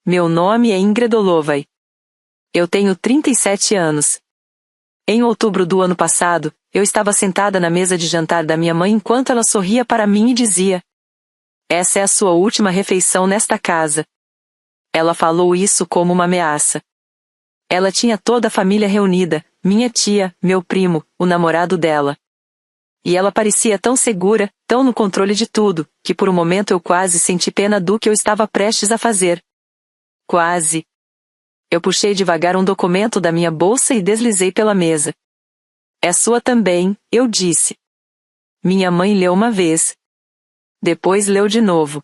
Meu nome é Ingrid Holovay. Eu tenho 37 anos. Em outubro do ano passado, eu estava sentada na mesa de jantar da minha mãe enquanto ela sorria para mim e dizia: "Essa é a sua última refeição nesta casa." Ela falou isso como uma ameaça. Ela tinha toda a família reunida, minha tia, meu primo, o namorado dela. E ela parecia tão segura, tão no controle de tudo, que por um momento eu quase senti pena do que eu estava prestes a fazer. Quase. Eu puxei devagar um documento da minha bolsa e deslizei pela mesa. "É sua também", eu disse. Minha mãe leu uma vez. Depois leu de novo.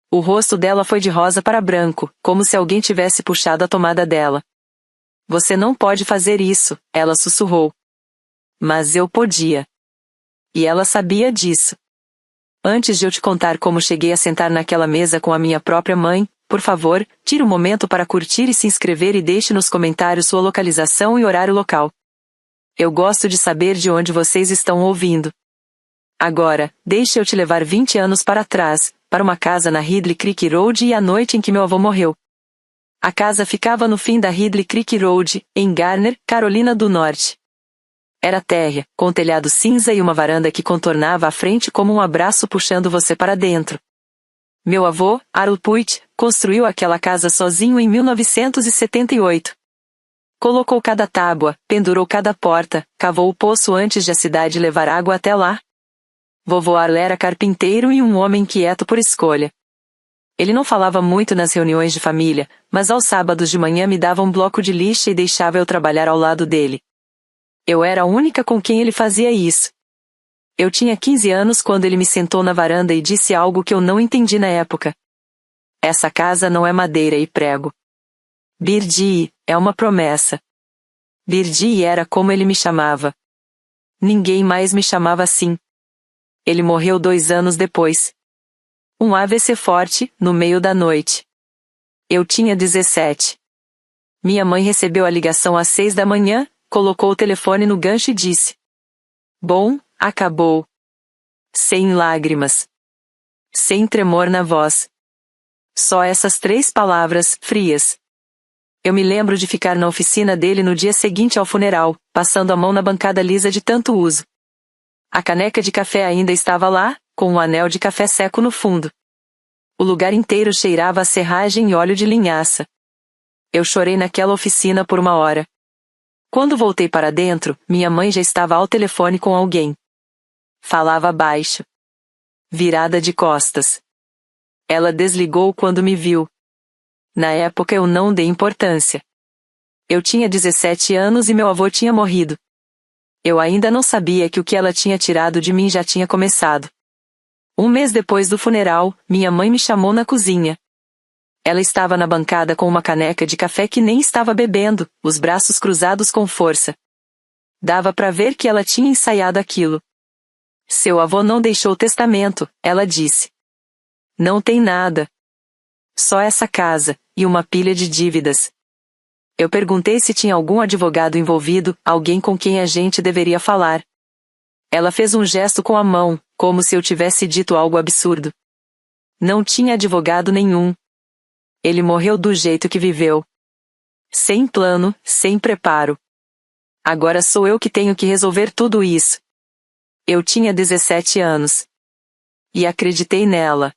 O rosto dela foi de rosa para branco, como se alguém tivesse puxado a tomada dela. "Você não pode fazer isso", ela sussurrou. Mas eu podia. E ela sabia disso. Antes de eu te contar como cheguei a sentar naquela mesa com a minha própria mãe, por favor, tire um momento para curtir e se inscrever e deixe nos comentários sua localização e horário local. Eu gosto de saber de onde vocês estão ouvindo. Agora, deixe eu te levar 20 anos para trás, para uma casa na Ridley Creek Road e a noite em que meu avô morreu. A casa ficava no fim da Ridley Creek Road, em Garner, Carolina do Norte. Era térrea, com telhado cinza e uma varanda que contornava a frente como um abraço puxando você para dentro. Meu avô, Harold Puig, construiu aquela casa sozinho em 1978. Colocou cada tábua, pendurou cada porta, cavou o poço antes de a cidade levar água até lá. Vovô Arle era carpinteiro e um homem quieto por escolha. Ele não falava muito nas reuniões de família, mas aos sábados de manhã me dava um bloco de lixa e deixava eu trabalhar ao lado dele. Eu era a única com quem ele fazia isso. Eu tinha 15 anos quando ele me sentou na varanda e disse algo que eu não entendi na época. "Essa casa não é madeira e prego. Birdie, é uma promessa." Birdie era como ele me chamava. Ninguém mais me chamava assim. Ele morreu 2 anos depois. Um AVC forte, no meio da noite. Eu tinha 17. Minha mãe recebeu a ligação às 6 da manhã, colocou o telefone no gancho e disse: "Bom, acabou." Sem lágrimas. Sem tremor na voz. Só essas 3 palavras, frias. Eu me lembro de ficar na oficina dele no dia seguinte ao funeral, passando a mão na bancada lisa de tanto uso. A caneca de café ainda estava lá, com um anel de café seco no fundo. O lugar inteiro cheirava a serragem e óleo de linhaça. Eu chorei naquela oficina por 1 hora. Quando voltei para dentro, minha mãe já estava ao telefone com alguém. Falava baixo. Virada de costas. Ela desligou quando me viu. Na época eu não dei importância. Eu tinha 17 anos e meu avô tinha morrido. Eu ainda não sabia que o que ela tinha tirado de mim já tinha começado. 1 mês depois do funeral, minha mãe me chamou na cozinha. Ela estava na bancada com uma caneca de café que nem estava bebendo, os braços cruzados com força. Dava para ver que ela tinha ensaiado aquilo. "Seu avô não deixou testamento", ela disse. "Não tem nada. Só essa casa, e uma pilha de dívidas." Eu perguntei se tinha algum advogado envolvido, alguém com quem a gente deveria falar. Ela fez um gesto com a mão, como se eu tivesse dito algo absurdo. Não tinha advogado nenhum. Ele morreu do jeito que viveu. Sem plano, sem preparo. Agora sou eu que tenho que resolver tudo isso. Eu tinha 17 anos. E acreditei nela.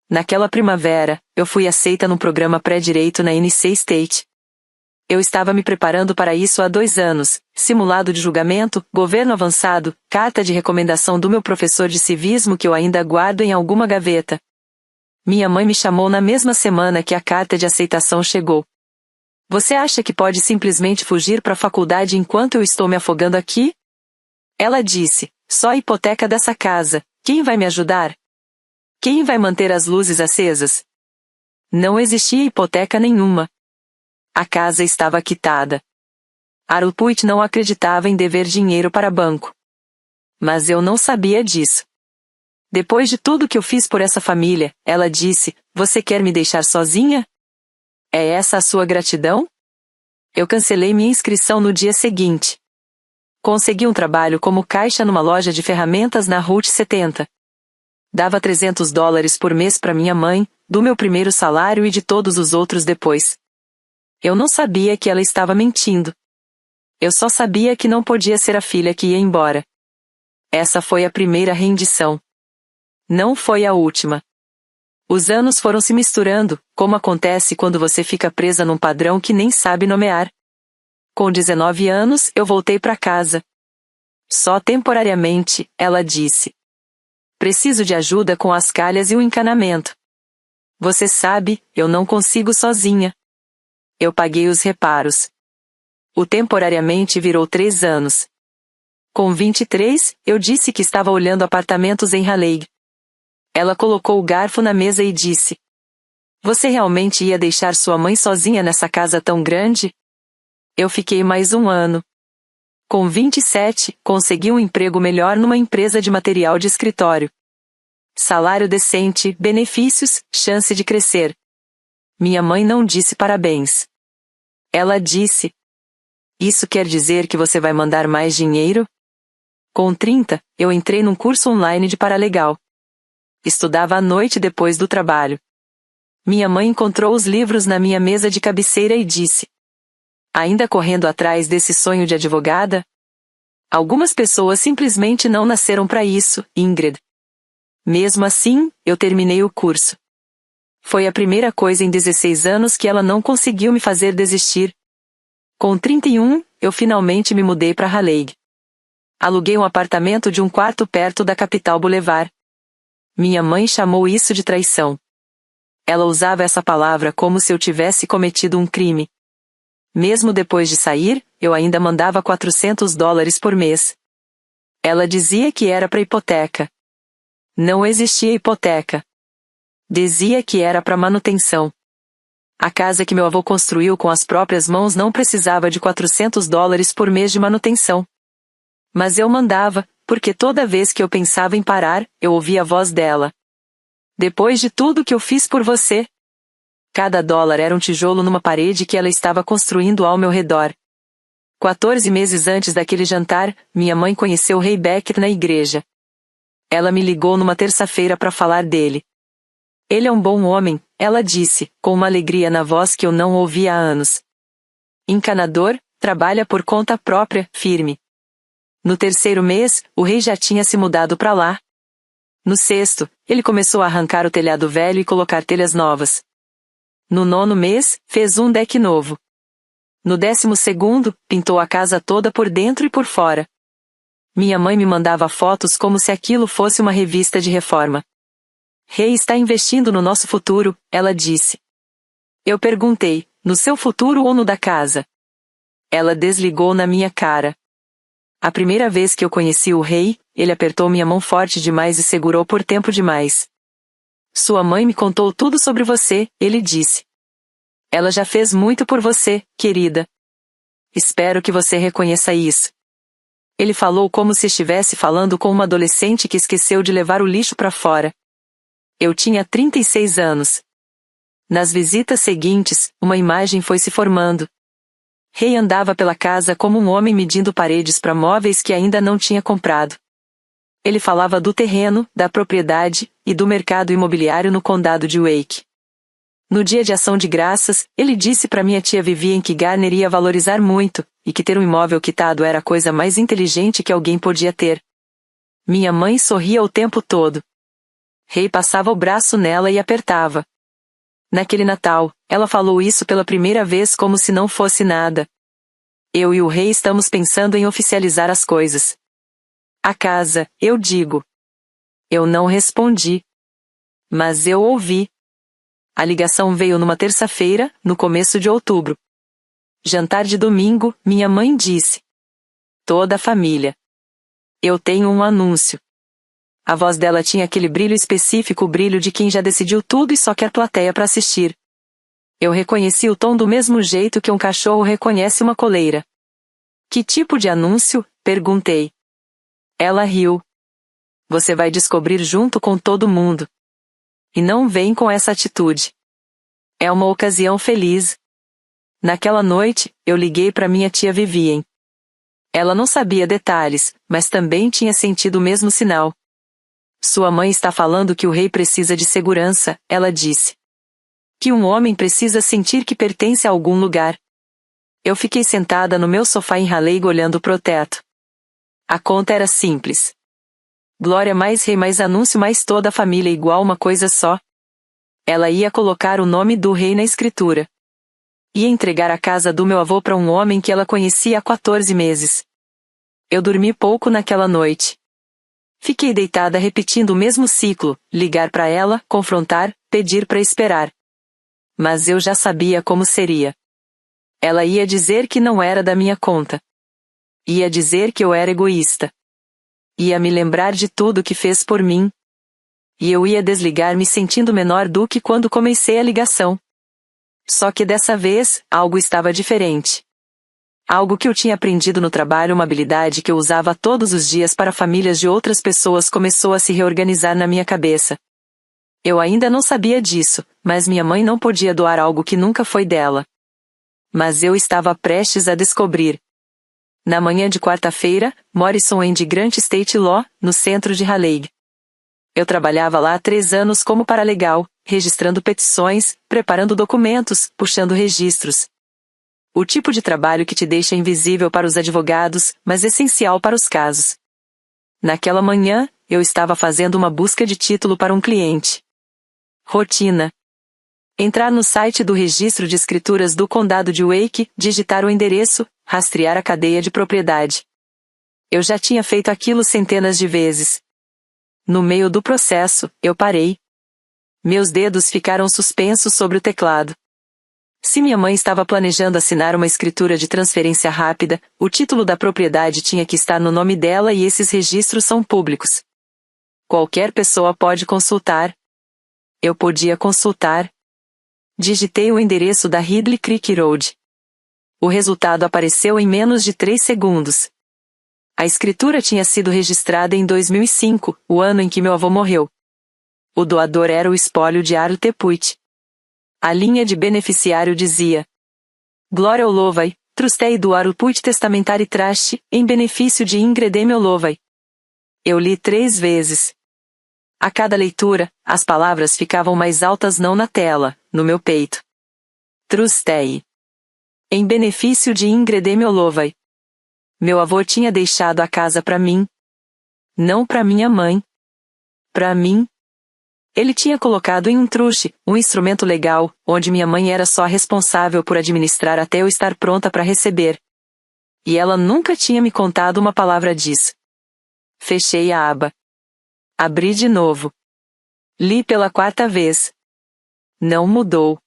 Naquela primavera, eu fui aceita num programa pré-direito na NC State. Eu estava me preparando para isso há 2 anos, simulado de julgamento, governo avançado, carta de recomendação do meu professor de civismo que eu ainda guardo em alguma gaveta. Minha mãe me chamou na mesma semana que a carta de aceitação chegou. "Você acha que pode simplesmente fugir para a faculdade enquanto eu estou me afogando aqui?" Ela disse: "Só a hipoteca dessa casa, quem vai me ajudar? Quem vai manter as luzes acesas?" Não existia hipoteca nenhuma. A casa estava quitada. Harold Puig não acreditava em dever dinheiro para banco. Mas eu não sabia disso. "Depois de tudo que eu fiz por essa família", ela disse, "você quer me deixar sozinha? É essa a sua gratidão?" Eu cancelei minha inscrição no dia seguinte. Consegui um trabalho como caixa numa loja de ferramentas na Route 70. Dava $300 por mês para minha mãe, do meu primeiro salário e de todos os outros depois. Eu não sabia que ela estava mentindo. Eu só sabia que não podia ser a filha que ia embora. Essa foi a primeira rendição. Não foi a última. Os anos foram se misturando, como acontece quando você fica presa num padrão que nem sabe nomear. Com 19 anos, eu voltei para casa. Só temporariamente, ela disse. Preciso de ajuda com as calhas e o encanamento. Você sabe, eu não consigo sozinha. Eu paguei os reparos. O temporariamente virou 3 anos. Com 23, eu disse que estava olhando apartamentos em Raleigh. Ela colocou o garfo na mesa e disse: Você realmente ia deixar sua mãe sozinha nessa casa tão grande? Eu fiquei mais 1 ano. Com 27, consegui um emprego melhor numa empresa de material de escritório. Salário decente, benefícios, chance de crescer. Minha mãe não disse parabéns. Ela disse: Isso quer dizer que você vai mandar mais dinheiro? Com 30, eu entrei num curso online de paralegal. Estudava à noite depois do trabalho. Minha mãe encontrou os livros na minha mesa de cabeceira e disse: Ainda correndo atrás desse sonho de advogada? Algumas pessoas simplesmente não nasceram para isso, Ingrid. Mesmo assim, eu terminei o curso. Foi a primeira coisa em 16 anos que ela não conseguiu me fazer desistir. Com 31, eu finalmente me mudei para Raleigh. Aluguei um apartamento de 1 quarto perto da Capital Boulevard. Minha mãe chamou isso de traição. Ela usava essa palavra como se eu tivesse cometido um crime. Mesmo depois de sair, eu ainda mandava $400 por mês. Ela dizia que era para hipoteca. Não existia hipoteca. Dizia que era para manutenção. A casa que meu avô construiu com as próprias mãos não precisava de $400 por mês de manutenção. Mas eu mandava, porque toda vez que eu pensava em parar, eu ouvia a voz dela. Depois de tudo que eu fiz por você. Cada dólar era um tijolo numa parede que ela estava construindo ao meu redor. 14 meses antes daquele jantar, minha mãe conheceu o Rei Becker na igreja. Ela me ligou numa terça-feira para falar dele. Ele é um bom homem, ela disse, com uma alegria na voz que eu não ouvia há anos. Encanador, trabalha por conta própria, firme. No 3º mês, o rei já tinha se mudado para lá. No 6º, ele começou a arrancar o telhado velho e colocar telhas novas. No 9º mês, fez um deck novo. No 12º, pintou a casa toda por dentro e por fora. Minha mãe me mandava fotos como se aquilo fosse uma revista de reforma. Rei está investindo no nosso futuro, ela disse. Eu perguntei, no seu futuro ou no da casa? Ela desligou na minha cara. A primeira vez que eu conheci o rei, ele apertou minha mão forte demais e segurou por tempo demais. Sua mãe me contou tudo sobre você, ele disse. Ela já fez muito por você, querida. Espero que você reconheça isso. Ele falou como se estivesse falando com uma adolescente que esqueceu de levar o lixo para fora. Eu tinha 36 anos. Nas visitas seguintes, uma imagem foi se formando. Rei andava pela casa como um homem medindo paredes para móveis que ainda não tinha comprado. Ele falava do terreno, da propriedade e do mercado imobiliário no condado de Wake. No dia de ação de graças, ele disse para minha tia Vivian que Garner ia valorizar muito, e que ter um imóvel quitado era a coisa mais inteligente que alguém podia ter. Minha mãe sorria o tempo todo. Rei passava o braço nela e apertava. Naquele Natal, ela falou isso pela primeira vez como se não fosse nada. Eu e o rei estamos pensando em oficializar as coisas. A casa, eu digo. Eu não respondi. Mas eu ouvi. A ligação veio numa terça-feira, no começo de outubro. Jantar de domingo, minha mãe disse. Toda a família. Eu tenho um anúncio. A voz dela tinha aquele brilho específico, o brilho de quem já decidiu tudo e só quer plateia para assistir. Eu reconheci o tom do mesmo jeito que um cachorro reconhece uma coleira. Que tipo de anúncio? Perguntei. Ela riu. Você vai descobrir junto com todo mundo. E não vem com essa atitude. É uma ocasião feliz. Naquela noite, eu liguei para minha tia Vivian. Ela não sabia detalhes, mas também tinha sentido o mesmo sinal. Sua mãe está falando que o rei precisa de segurança, ela disse. Que um homem precisa sentir que pertence a algum lugar. Eu fiquei sentada no meu sofá em Raleigh olhando pro teto. A conta era simples. Glória mais rei mais anúncio mais toda a família igual uma coisa só. Ela ia colocar o nome do rei na escritura. Ia entregar a casa do meu avô para um homem que ela conhecia há 14 meses. Eu dormi pouco naquela noite. Fiquei deitada repetindo o mesmo ciclo, ligar para ela, confrontar, pedir para esperar. Mas eu já sabia como seria. Ela ia dizer que não era da minha conta. Ia dizer que eu era egoísta. Ia me lembrar de tudo que fez por mim. E eu ia desligar me sentindo menor do que quando comecei a ligação. Só que dessa vez, algo estava diferente. Algo que eu tinha aprendido no trabalho, uma habilidade que eu usava todos os dias para famílias de outras pessoas, começou a se reorganizar na minha cabeça. Eu ainda não sabia disso, mas minha mãe não podia doar algo que nunca foi dela. Mas eu estava prestes a descobrir. Na manhã de quarta-feira, Morrison End Grant State Law, no centro de Raleigh. Eu trabalhava lá há 3 anos como paralegal, registrando petições, preparando documentos, puxando registros. O tipo de trabalho que te deixa invisível para os advogados, mas essencial para os casos. Naquela manhã, eu estava fazendo uma busca de título para um cliente. Rotina. Entrar no site do Registro de Escrituras do Condado de Wake, digitar o endereço, rastrear a cadeia de propriedade. Eu já tinha feito aquilo centenas de vezes. No meio do processo, eu parei. Meus dedos ficaram suspensos sobre o teclado. Se minha mãe estava planejando assinar uma escritura de transferência rápida, o título da propriedade tinha que estar no nome dela e esses registros são públicos. Qualquer pessoa pode consultar. Eu podia consultar. Digitei o endereço da Ridley Creek Road. O resultado apareceu em menos de 3 segundos. A escritura tinha sido registrada em 2005, o ano em que meu avô morreu. O doador era o espólio de Arlo Tepuit. A linha de beneficiário dizia: Glória Olovai, trustei do Arlo Puit Testamentary Trust, em benefício de Ingredem Olovai. Eu li 3 vezes. A cada leitura, as palavras ficavam mais altas, não na tela, no meu peito. Trustei. Em benefício de Ingredem Olovai. Meu avô tinha deixado a casa para mim. Não para minha mãe. Para mim. Ele tinha colocado em um trust, um instrumento legal, onde minha mãe era só responsável por administrar até eu estar pronta para receber. E ela nunca tinha me contado uma palavra disso. Fechei a aba. Abri de novo. Li pela 4ª vez. Não mudou.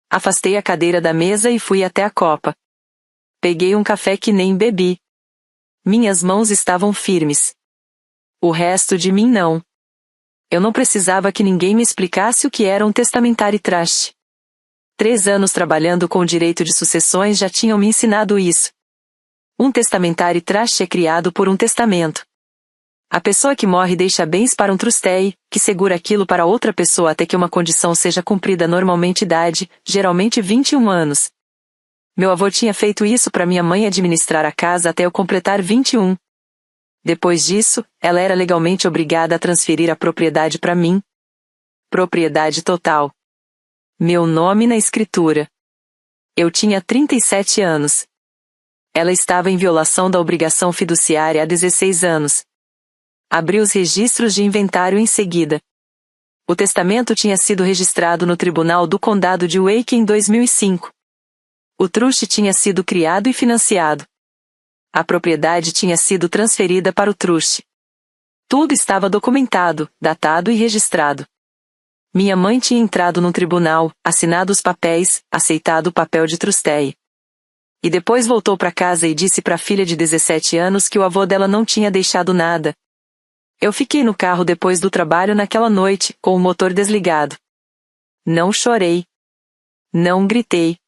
Afastei a cadeira da mesa e fui até a copa. Peguei um café que nem bebi. Minhas mãos estavam firmes. O resto de mim não. Eu não precisava que ninguém me explicasse o que era um testamentary trust. 3 anos trabalhando com o direito de sucessões já tinham me ensinado isso. Um testamentary trust é criado por um testamento. A pessoa que morre deixa bens para um trustee, que segura aquilo para outra pessoa até que uma condição seja cumprida, normalmente idade, geralmente 21 anos. Meu avô tinha feito isso para minha mãe administrar a casa até eu completar 21. Depois disso, ela era legalmente obrigada a transferir a propriedade para mim. Propriedade total. Meu nome na escritura. Eu tinha 37 anos. Ela estava em violação da obrigação fiduciária há 16 anos. Abri os registros de inventário em seguida. O testamento tinha sido registrado no Tribunal do Condado de Wake em 2005. O trust tinha sido criado e financiado. A propriedade tinha sido transferida para o trust. Tudo estava documentado, datado e registrado. Minha mãe tinha entrado no tribunal, assinado os papéis, aceitado o papel de trustee. E depois voltou para casa e disse para a filha de 17 anos que o avô dela não tinha deixado nada. Eu fiquei no carro depois do trabalho naquela noite, com o motor desligado. Não chorei. Não gritei.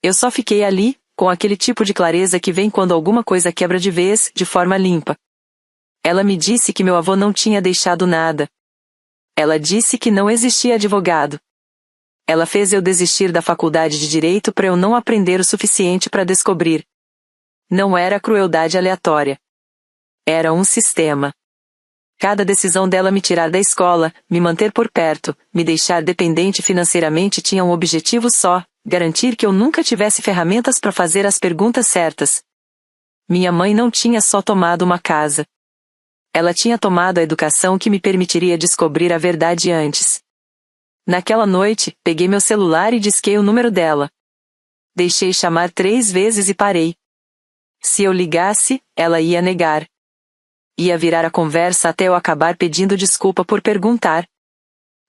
Eu só fiquei ali, com aquele tipo de clareza que vem quando alguma coisa quebra de vez, de forma limpa. Ela me disse que meu avô não tinha deixado nada. Ela disse que não existia advogado. Ela fez eu desistir da faculdade de direito para eu não aprender o suficiente para descobrir. Não era crueldade aleatória. Era um sistema. Cada decisão dela me tirar da escola, me manter por perto, me deixar dependente financeiramente tinha um objetivo só: garantir que eu nunca tivesse ferramentas para fazer as perguntas certas. Minha mãe não tinha só tomado uma casa. Ela tinha tomado a educação que me permitiria descobrir a verdade antes. Naquela noite, peguei meu celular e disquei o número dela. Deixei chamar 3 vezes e parei. Se eu ligasse, ela ia negar. Ia virar a conversa até eu acabar pedindo desculpa por perguntar.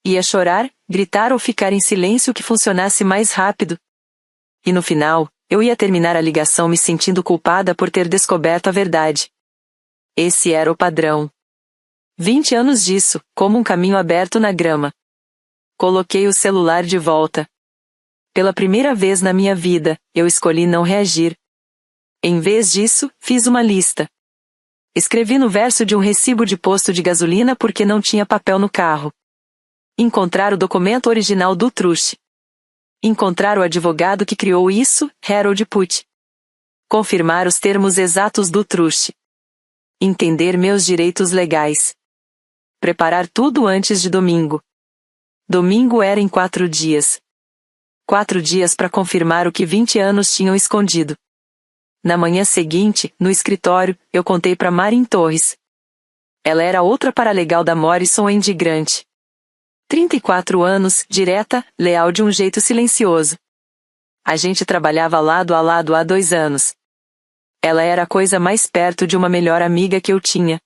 Ia chorar, gritar ou ficar em silêncio que funcionasse mais rápido. E no final, eu ia terminar a ligação me sentindo culpada por ter descoberto a verdade. Esse era o padrão. 20 anos disso, como um caminho aberto na grama. Coloquei o celular de volta. Pela primeira vez na minha vida, eu escolhi não reagir. Em vez disso, fiz uma lista. Escrevi no verso de um recibo de posto de gasolina porque não tinha papel no carro. Encontrar o documento original do truste. Encontrar o advogado que criou isso, Harold Putt. Confirmar os termos exatos do truste. Entender meus direitos legais. Preparar tudo antes de domingo. Domingo era em 4 dias. 4 dias para confirmar o que 20 anos tinham escondido. Na manhã seguinte, no escritório, eu contei para Marin Torres. Ela era outra paralegal da Morrison & Grant. 34 anos, direta, leal de um jeito silencioso. A gente trabalhava lado a lado há 2 anos. Ela era a coisa mais perto de uma melhor amiga que eu tinha.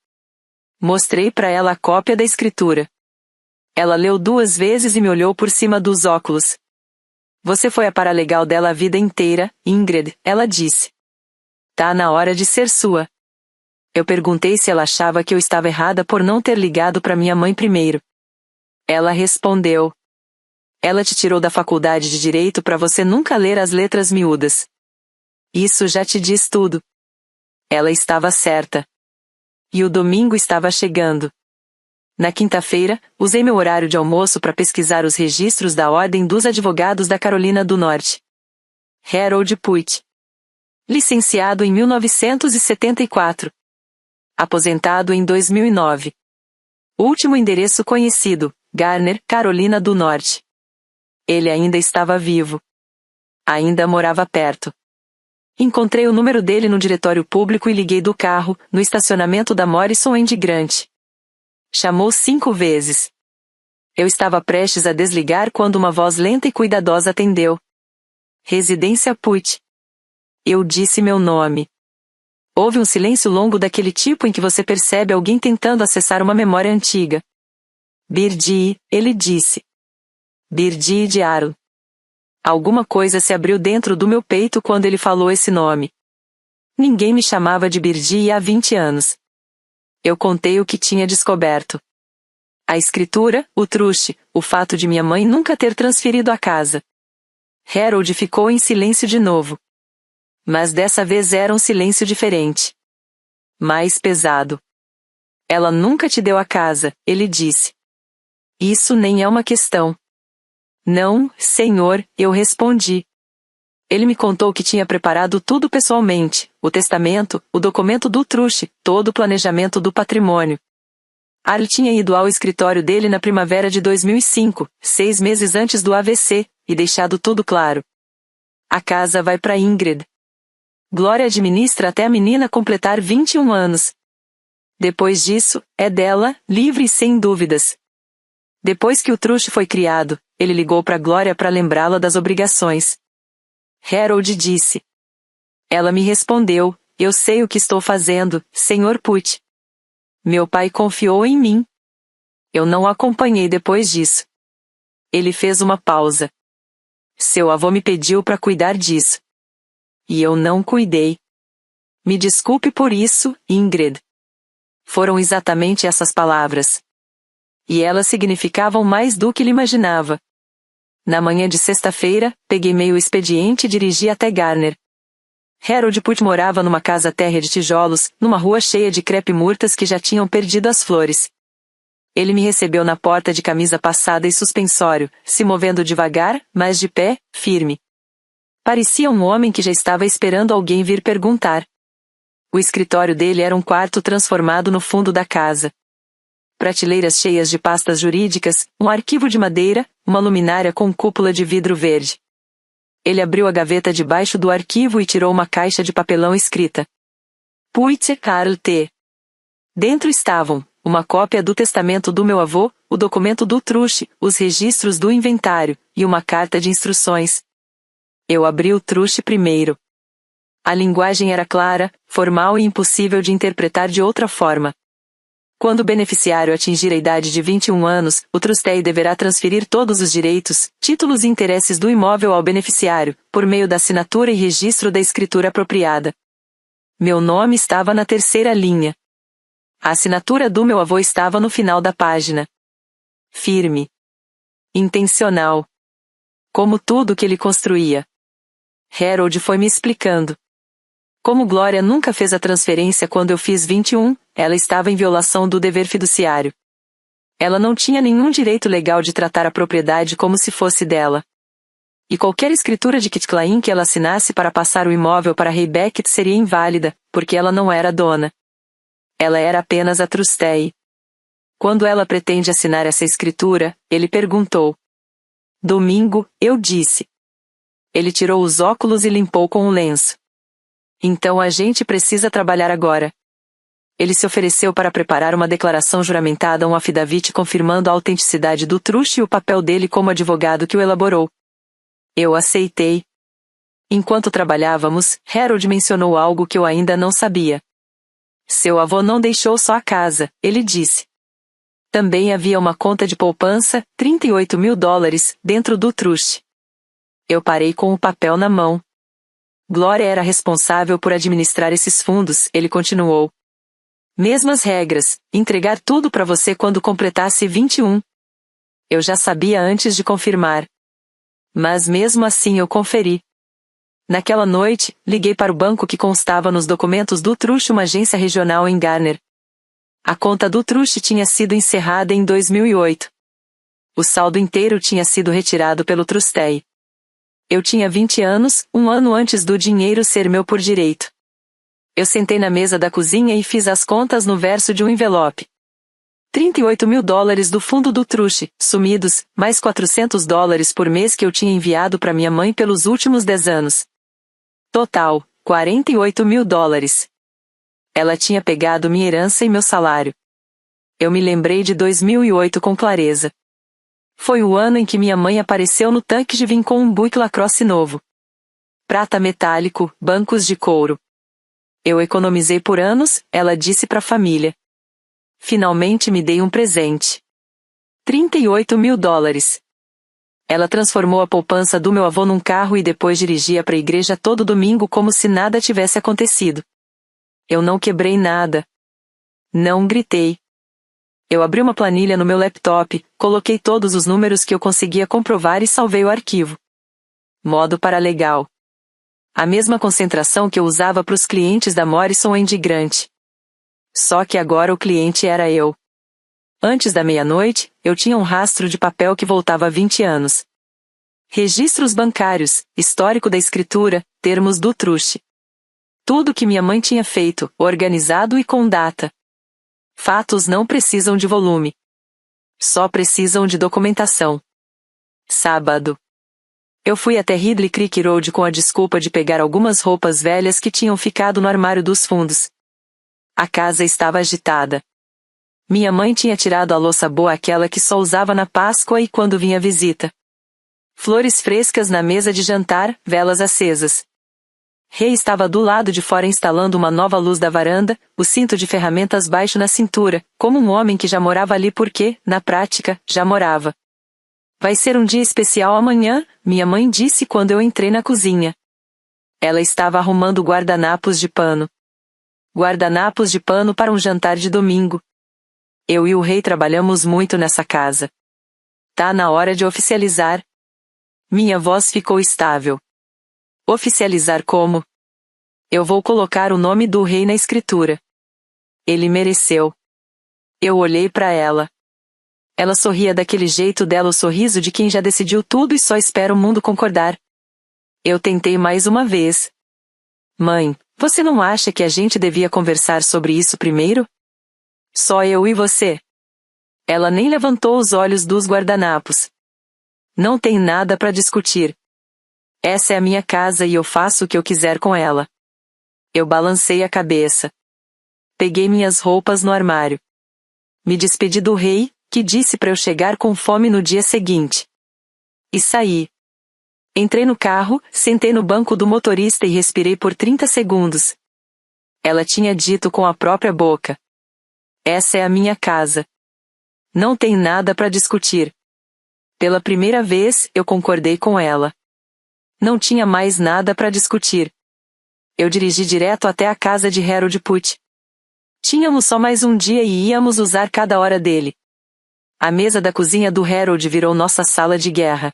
Mostrei para ela a cópia da escritura. Ela leu 2 vezes e me olhou por cima dos óculos. Você foi a paralegal dela a vida inteira, Ingrid, ela disse. Tá na hora de ser sua. Eu perguntei se ela achava que eu estava errada por não ter ligado para minha mãe primeiro. Ela respondeu. Ela te tirou da faculdade de direito para você nunca ler as letras miúdas. Isso já te diz tudo. Ela estava certa. E o domingo estava chegando. Na quinta-feira, usei meu horário de almoço para pesquisar os registros da Ordem dos Advogados da Carolina do Norte. Harold Putt. Licenciado em 1974. Aposentado em 2009. Último endereço conhecido, Garner, Carolina do Norte. Ele ainda estava vivo. Ainda morava perto. Encontrei o número dele no diretório público e liguei do carro, no estacionamento da Morrison & Grant. Chamou 5 vezes. Eu estava prestes a desligar quando uma voz lenta e cuidadosa atendeu. Residência Putt. Eu disse meu nome. Houve um silêncio longo daquele tipo em que você percebe alguém tentando acessar uma memória antiga. Birdie, ele disse. Birdie de Aro. Alguma coisa se abriu dentro do meu peito quando ele falou esse nome. Ninguém me chamava de Birdie há 20 anos. Eu contei o que tinha descoberto. A escritura, o truste, o fato de minha mãe nunca ter transferido a casa. Harold ficou em silêncio de novo. Mas dessa vez era um silêncio diferente. Mais pesado. Ela nunca te deu a casa, ele disse. Isso nem é uma questão. Não, senhor, eu respondi. Ele me contou que tinha preparado tudo pessoalmente, o testamento, o documento do truste, todo o planejamento do patrimônio. Arl tinha ido ao escritório dele na primavera de 2005, 6 meses antes do AVC, e deixado tudo claro. A casa vai para Ingrid. Glória administra até a menina completar 21 anos. Depois disso, é dela, livre e sem dúvidas. Depois que o truste foi criado, ele ligou para Glória para lembrá-la das obrigações. Harold disse. Ela me respondeu, eu sei o que estou fazendo, Sr. Putt. Meu pai confiou em mim. Eu não o acompanhei depois disso. Ele fez uma pausa. Seu avô me pediu para cuidar disso. E eu não cuidei. Me desculpe por isso, Ingrid. Foram exatamente essas palavras. E elas significavam mais do que ele imaginava. Na manhã de sexta-feira, peguei meio expediente e dirigi até Garner. Harold Putt morava numa casa térrea de tijolos, numa rua cheia de crepe-murtas que já tinham perdido as flores. Ele me recebeu na porta de camisa passada e suspensório, se movendo devagar, mas de pé, firme. Parecia um homem que já estava esperando alguém vir perguntar. O escritório dele era um quarto transformado no fundo da casa. prateleiras cheias de pastas jurídicas, um arquivo de madeira, uma luminária com cúpula de vidro verde. Ele abriu a gaveta debaixo do arquivo e tirou uma caixa de papelão escrita: Puitse Karl T. Dentro estavam uma cópia do testamento do meu avô, o documento do truste, os registros do inventário, e uma carta de instruções. Eu abri o truste primeiro. A linguagem era clara, formal e impossível de interpretar de outra forma. Quando o beneficiário atingir a idade de 21 anos, o trustee deverá transferir todos os direitos, títulos e interesses do imóvel ao beneficiário, por meio da assinatura e registro da escritura apropriada. Meu nome estava na terceira linha. A assinatura do meu avô estava no final da página. Firme. Intencional. Como tudo que ele construía. Harold foi me explicando. Como Glória nunca fez a transferência quando eu fiz 21, ela estava em violação do dever fiduciário. Ela não tinha nenhum direito legal de tratar a propriedade como se fosse dela. E qualquer escritura de quitclaim que ela assinasse para passar o imóvel para Ray Beckett seria inválida, porque ela não era dona. Ela era apenas a trustee. Quando ela pretende assinar essa escritura, ele perguntou. Domingo, eu disse. Ele tirou os óculos e limpou com o lenço. Então a gente precisa trabalhar agora. Ele se ofereceu para preparar uma declaração juramentada, um affidavit confirmando a autenticidade do truste e o papel dele como advogado que o elaborou. Eu aceitei. Enquanto trabalhávamos, Harold mencionou algo que eu ainda não sabia. Seu avô não deixou só a casa, ele disse. Também havia uma conta de poupança, $38.000, dentro do truste. Eu parei com o papel na mão. Glória era responsável por administrar esses fundos, ele continuou. Mesmas regras, entregar tudo para você quando completasse 21. Eu já sabia antes de confirmar. Mas mesmo assim eu conferi. Naquela noite, liguei para o banco que constava nos documentos do truste, uma agência regional em Garner. A conta do truste tinha sido encerrada em 2008. O saldo inteiro tinha sido retirado pelo trustee. Eu tinha 20 anos, um ano antes do dinheiro ser meu por direito. Eu sentei na mesa da cozinha e fiz as contas no verso de um envelope. $38.000 do fundo do truste, sumidos, mais $400 por mês que eu tinha enviado para minha mãe pelos últimos 10 anos. Total, $48.000. Ela tinha pegado minha herança e meu salário. Eu me lembrei de 2008 com clareza. Foi o ano em que minha mãe apareceu no tanque de vinho com um buick lacrosse novo. Prata metálico, bancos de couro. Eu economizei por anos, ela disse para a família. Finalmente me dei um presente. $38.000. Ela transformou a poupança do meu avô num carro e depois dirigia para a igreja todo domingo como se nada tivesse acontecido. Eu não quebrei nada. Não gritei. Eu abri uma planilha no meu laptop, coloquei todos os números que eu conseguia comprovar e salvei o arquivo. Modo paralegal. A mesma concentração que eu usava para os clientes da Morrison & Grant. Só que agora o cliente era eu. Antes da meia-noite, eu tinha um rastro de papel que voltava a 20 anos. Registros bancários, histórico da escritura, termos do truste. Tudo que minha mãe tinha feito, organizado e com data. Fatos não precisam de volume. Só precisam de documentação. Sábado. Eu fui até Ridley Creek Road com a desculpa de pegar algumas roupas velhas que tinham ficado no armário dos fundos. A casa estava agitada. Minha mãe tinha tirado a louça boa, aquela que só usava na Páscoa e quando vinha visita. Flores frescas na mesa de jantar, velas acesas. Ray estava do lado de fora instalando uma nova luz da varanda, o cinto de ferramentas baixo na cintura, como um homem que já morava ali porque, na prática, já morava. Vai ser um dia especial amanhã, minha mãe disse quando eu entrei na cozinha. Ela estava arrumando guardanapos de pano. Guardanapos de pano para um jantar de domingo. Eu e o Ray trabalhamos muito nessa casa. Tá na hora de oficializar. Minha voz ficou estável. Oficializar como? Eu vou colocar o nome do Rei na escritura. Ele mereceu. Eu olhei para ela. Ela sorria daquele jeito dela, o sorriso de quem já decidiu tudo e só espera o mundo concordar. Eu tentei mais uma vez. Mãe, você não acha que a gente devia conversar sobre isso primeiro? Só eu e você. Ela nem levantou os olhos dos guardanapos. Não tem nada para discutir. Essa é a minha casa e eu faço o que eu quiser com ela. Eu balancei a cabeça. Peguei minhas roupas no armário. Me despedi do rei, que disse para eu chegar com fome no dia seguinte. E saí. Entrei no carro, sentei no banco do motorista e respirei por 30 segundos. Ela tinha dito com a própria boca. Essa é a minha casa. Não tem nada para discutir. Pela primeira vez, eu concordei com ela. Não tinha mais nada para discutir. Eu dirigi direto até a casa de Harold Putt. Tínhamos só mais um dia e íamos usar cada hora dele. A mesa da cozinha do Harold virou nossa sala de guerra.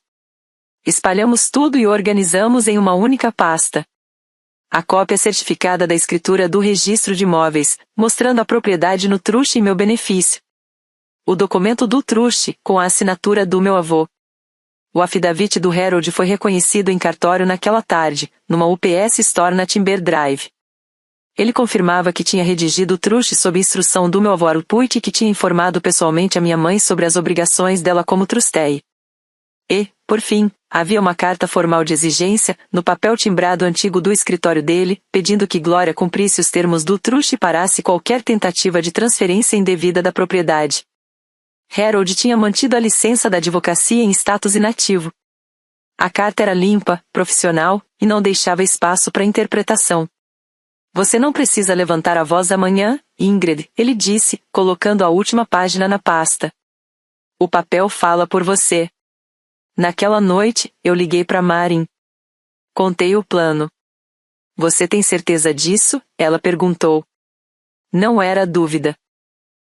Espalhamos tudo e organizamos em uma única pasta. A cópia certificada da escritura do registro de imóveis, mostrando a propriedade no truste em meu benefício. O documento do truste, com a assinatura do meu avô. O affidavit do Harold foi reconhecido em cartório naquela tarde, numa UPS Store na Timber Drive. Ele confirmava que tinha redigido o truste sob instrução do meu avô Harold Putt e que tinha informado pessoalmente a minha mãe sobre as obrigações dela como trustee. E, por fim, havia uma carta formal de exigência, no papel timbrado antigo do escritório dele, pedindo que Glória cumprisse os termos do truste e parasse qualquer tentativa de transferência indevida da propriedade. Harold tinha mantido a licença da advocacia em status inativo. A carta era limpa, profissional, e não deixava espaço para interpretação. Você não precisa levantar a voz amanhã, Ingrid, ele disse, colocando a última página na pasta. O papel fala por você. Naquela noite, eu liguei para Marin. Contei o plano. Você tem certeza disso? Ela perguntou. Não era dúvida.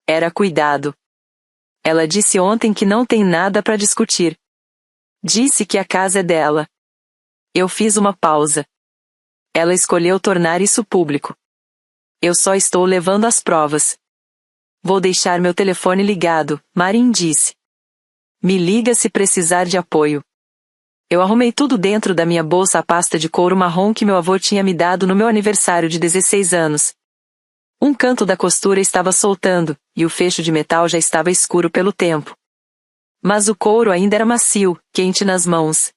Era cuidado. Ela disse ontem que não tem nada para discutir. Disse que a casa é dela. Eu fiz uma pausa. Ela escolheu tornar isso público. Eu só estou levando as provas. Vou deixar meu telefone ligado, Marin disse. Me liga se precisar de apoio. Eu arrumei tudo dentro da minha bolsa a pasta de couro marrom que meu avô tinha me dado no meu aniversário de 16 anos. Um canto da costura estava soltando, e o fecho de metal já estava escuro pelo tempo. Mas o couro ainda era macio, quente nas mãos.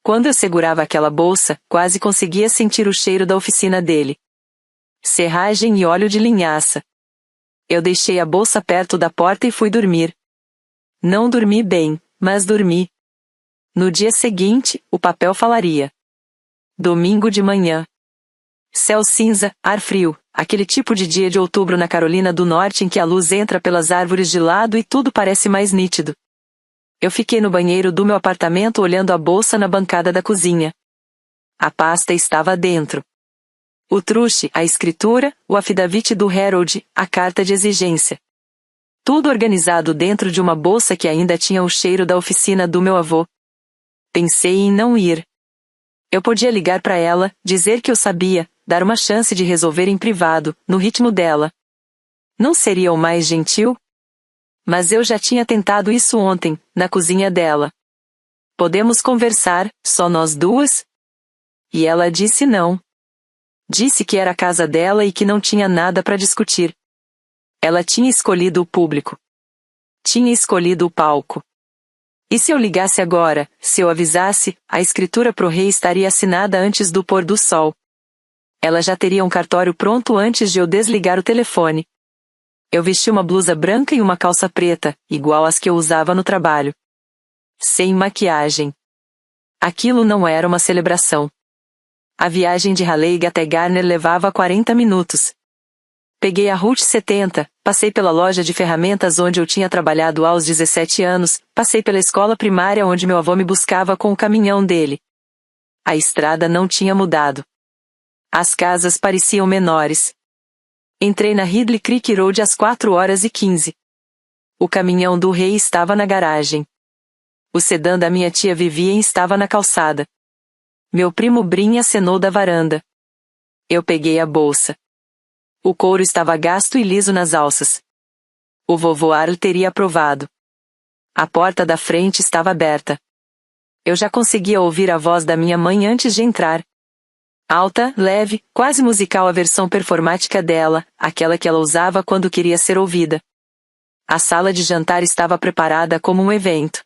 Quando eu segurava aquela bolsa, quase conseguia sentir o cheiro da oficina dele. Serragem e óleo de linhaça. Eu deixei a bolsa perto da porta e fui dormir. Não dormi bem, mas dormi. No dia seguinte, o papel falaria. Domingo de manhã. Céu cinza, ar frio, aquele tipo de dia de outubro na Carolina do Norte em que a luz entra pelas árvores de lado e tudo parece mais nítido. Eu fiquei no banheiro do meu apartamento olhando a bolsa na bancada da cozinha. A pasta estava dentro. O truste, a escritura, o affidavit do Harold, a carta de exigência. Tudo organizado dentro de uma bolsa que ainda tinha o cheiro da oficina do meu avô. Pensei em não ir. Eu podia ligar para ela, dizer que eu sabia, dar uma chance de resolver em privado, no ritmo dela. Não seria o mais gentil? Mas eu já tinha tentado isso ontem, na cozinha dela. Podemos conversar, só nós duas? E ela disse não. Disse que era a casa dela e que não tinha nada para discutir. Ela tinha escolhido o público. Tinha escolhido o palco. E se eu ligasse agora, se eu avisasse, a escritura pro rei estaria assinada antes do pôr do sol. Ela já teria um cartório pronto antes de eu desligar o telefone. Eu vesti uma blusa branca e uma calça preta, igual às que eu usava no trabalho. Sem maquiagem. Aquilo não era uma celebração. A viagem de Raleigh até Garner levava 40 minutos. Peguei a Route 70, passei pela loja de ferramentas onde eu tinha trabalhado aos 17 anos, passei pela escola primária onde meu avô me buscava com o caminhão dele. A estrada não tinha mudado. As casas pareciam menores. Entrei na Ridley Creek Road às 4h15. O caminhão do rei estava na garagem. O sedã da minha tia Vivien estava na calçada. Meu primo Brin acenou da varanda. Eu peguei a bolsa. O couro estava gasto e liso nas alças. O vovô Arl teria aprovado. A porta da frente estava aberta. Eu já conseguia ouvir a voz da minha mãe antes de entrar. Alta, leve, quase musical a versão performática dela, aquela que ela usava quando queria ser ouvida. A sala de jantar estava preparada como um evento.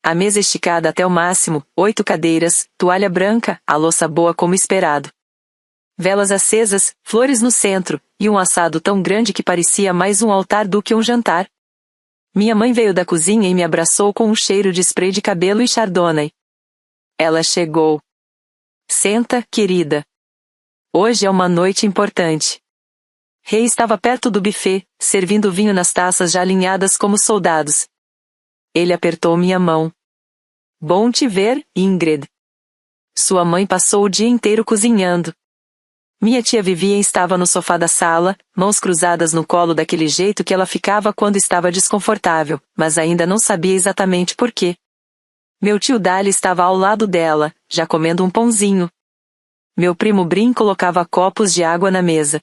A mesa esticada até o máximo, 8 cadeiras, toalha branca, a louça boa como esperado. Velas acesas, flores no centro, e um assado tão grande que parecia mais um altar do que um jantar. Minha mãe veio da cozinha e me abraçou com um cheiro de spray de cabelo e chardonnay. Ela chegou. Senta, querida. Hoje é uma noite importante. Rei estava perto do buffet, servindo vinho nas taças já alinhadas como soldados. Ele apertou minha mão. Bom te ver, Ingrid. Sua mãe passou o dia inteiro cozinhando. Minha tia Vivian estava no sofá da sala, mãos cruzadas no colo daquele jeito que ela ficava quando estava desconfortável, mas ainda não sabia exatamente por quê. Meu tio Dali estava ao lado dela, já comendo um pãozinho. Meu primo Brin colocava copos de água na mesa.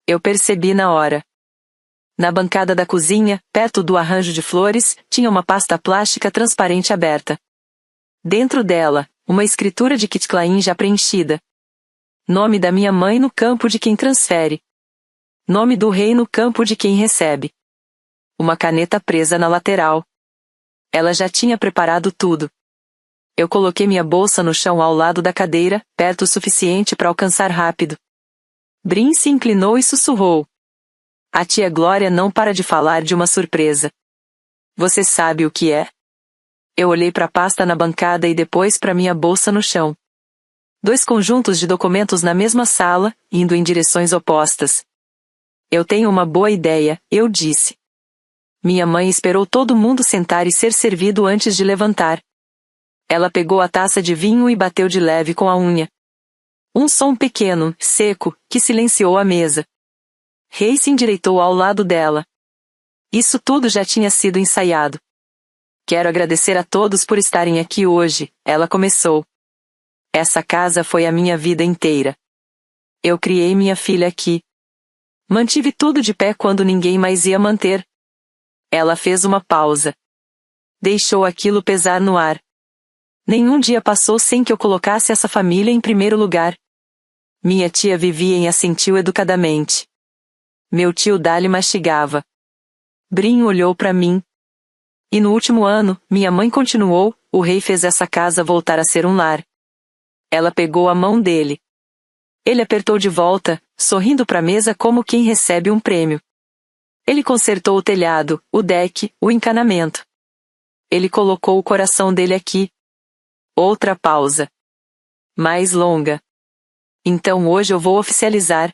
Eu percebi na hora. Na bancada da cozinha, perto do arranjo de flores, tinha uma pasta plástica transparente aberta. Dentro dela, uma escritura de Kit Klein já preenchida. Nome da minha mãe no campo de quem transfere. Nome do rei no campo de quem recebe. Uma caneta presa na lateral. Ela já tinha preparado tudo. Eu coloquei minha bolsa no chão ao lado da cadeira, perto o suficiente para alcançar rápido. Brin se inclinou e sussurrou. A tia Glória não para de falar de uma surpresa. Você sabe o que é? Eu olhei para a pasta na bancada e depois para minha bolsa no chão. 2 conjuntos de documentos na mesma sala, indo em direções opostas. Eu tenho uma boa ideia, eu disse. Minha mãe esperou todo mundo sentar e ser servido antes de levantar. Ela pegou a taça de vinho e bateu de leve com a unha. Um som pequeno, seco, que silenciou a mesa. Rei se endireitou ao lado dela. Isso tudo já tinha sido ensaiado. Quero agradecer a todos por estarem aqui hoje, ela começou. Essa casa foi a minha vida inteira. Eu criei minha filha aqui. Mantive tudo de pé quando ninguém mais ia manter. Ela fez uma pausa. Deixou aquilo pesar no ar. Nenhum dia passou sem que eu colocasse essa família em primeiro lugar. Minha tia Vivian assentiu educadamente. Meu tio Dali mastigava. Brin olhou para mim. E no último ano, minha mãe continuou, o rei fez essa casa voltar a ser um lar. Ela pegou a mão dele. Ele apertou de volta, sorrindo para a mesa como quem recebe um prêmio. Ele consertou o telhado, o deck, o encanamento. Ele colocou o coração dele aqui. Outra pausa. Mais longa. Então hoje eu vou oficializar.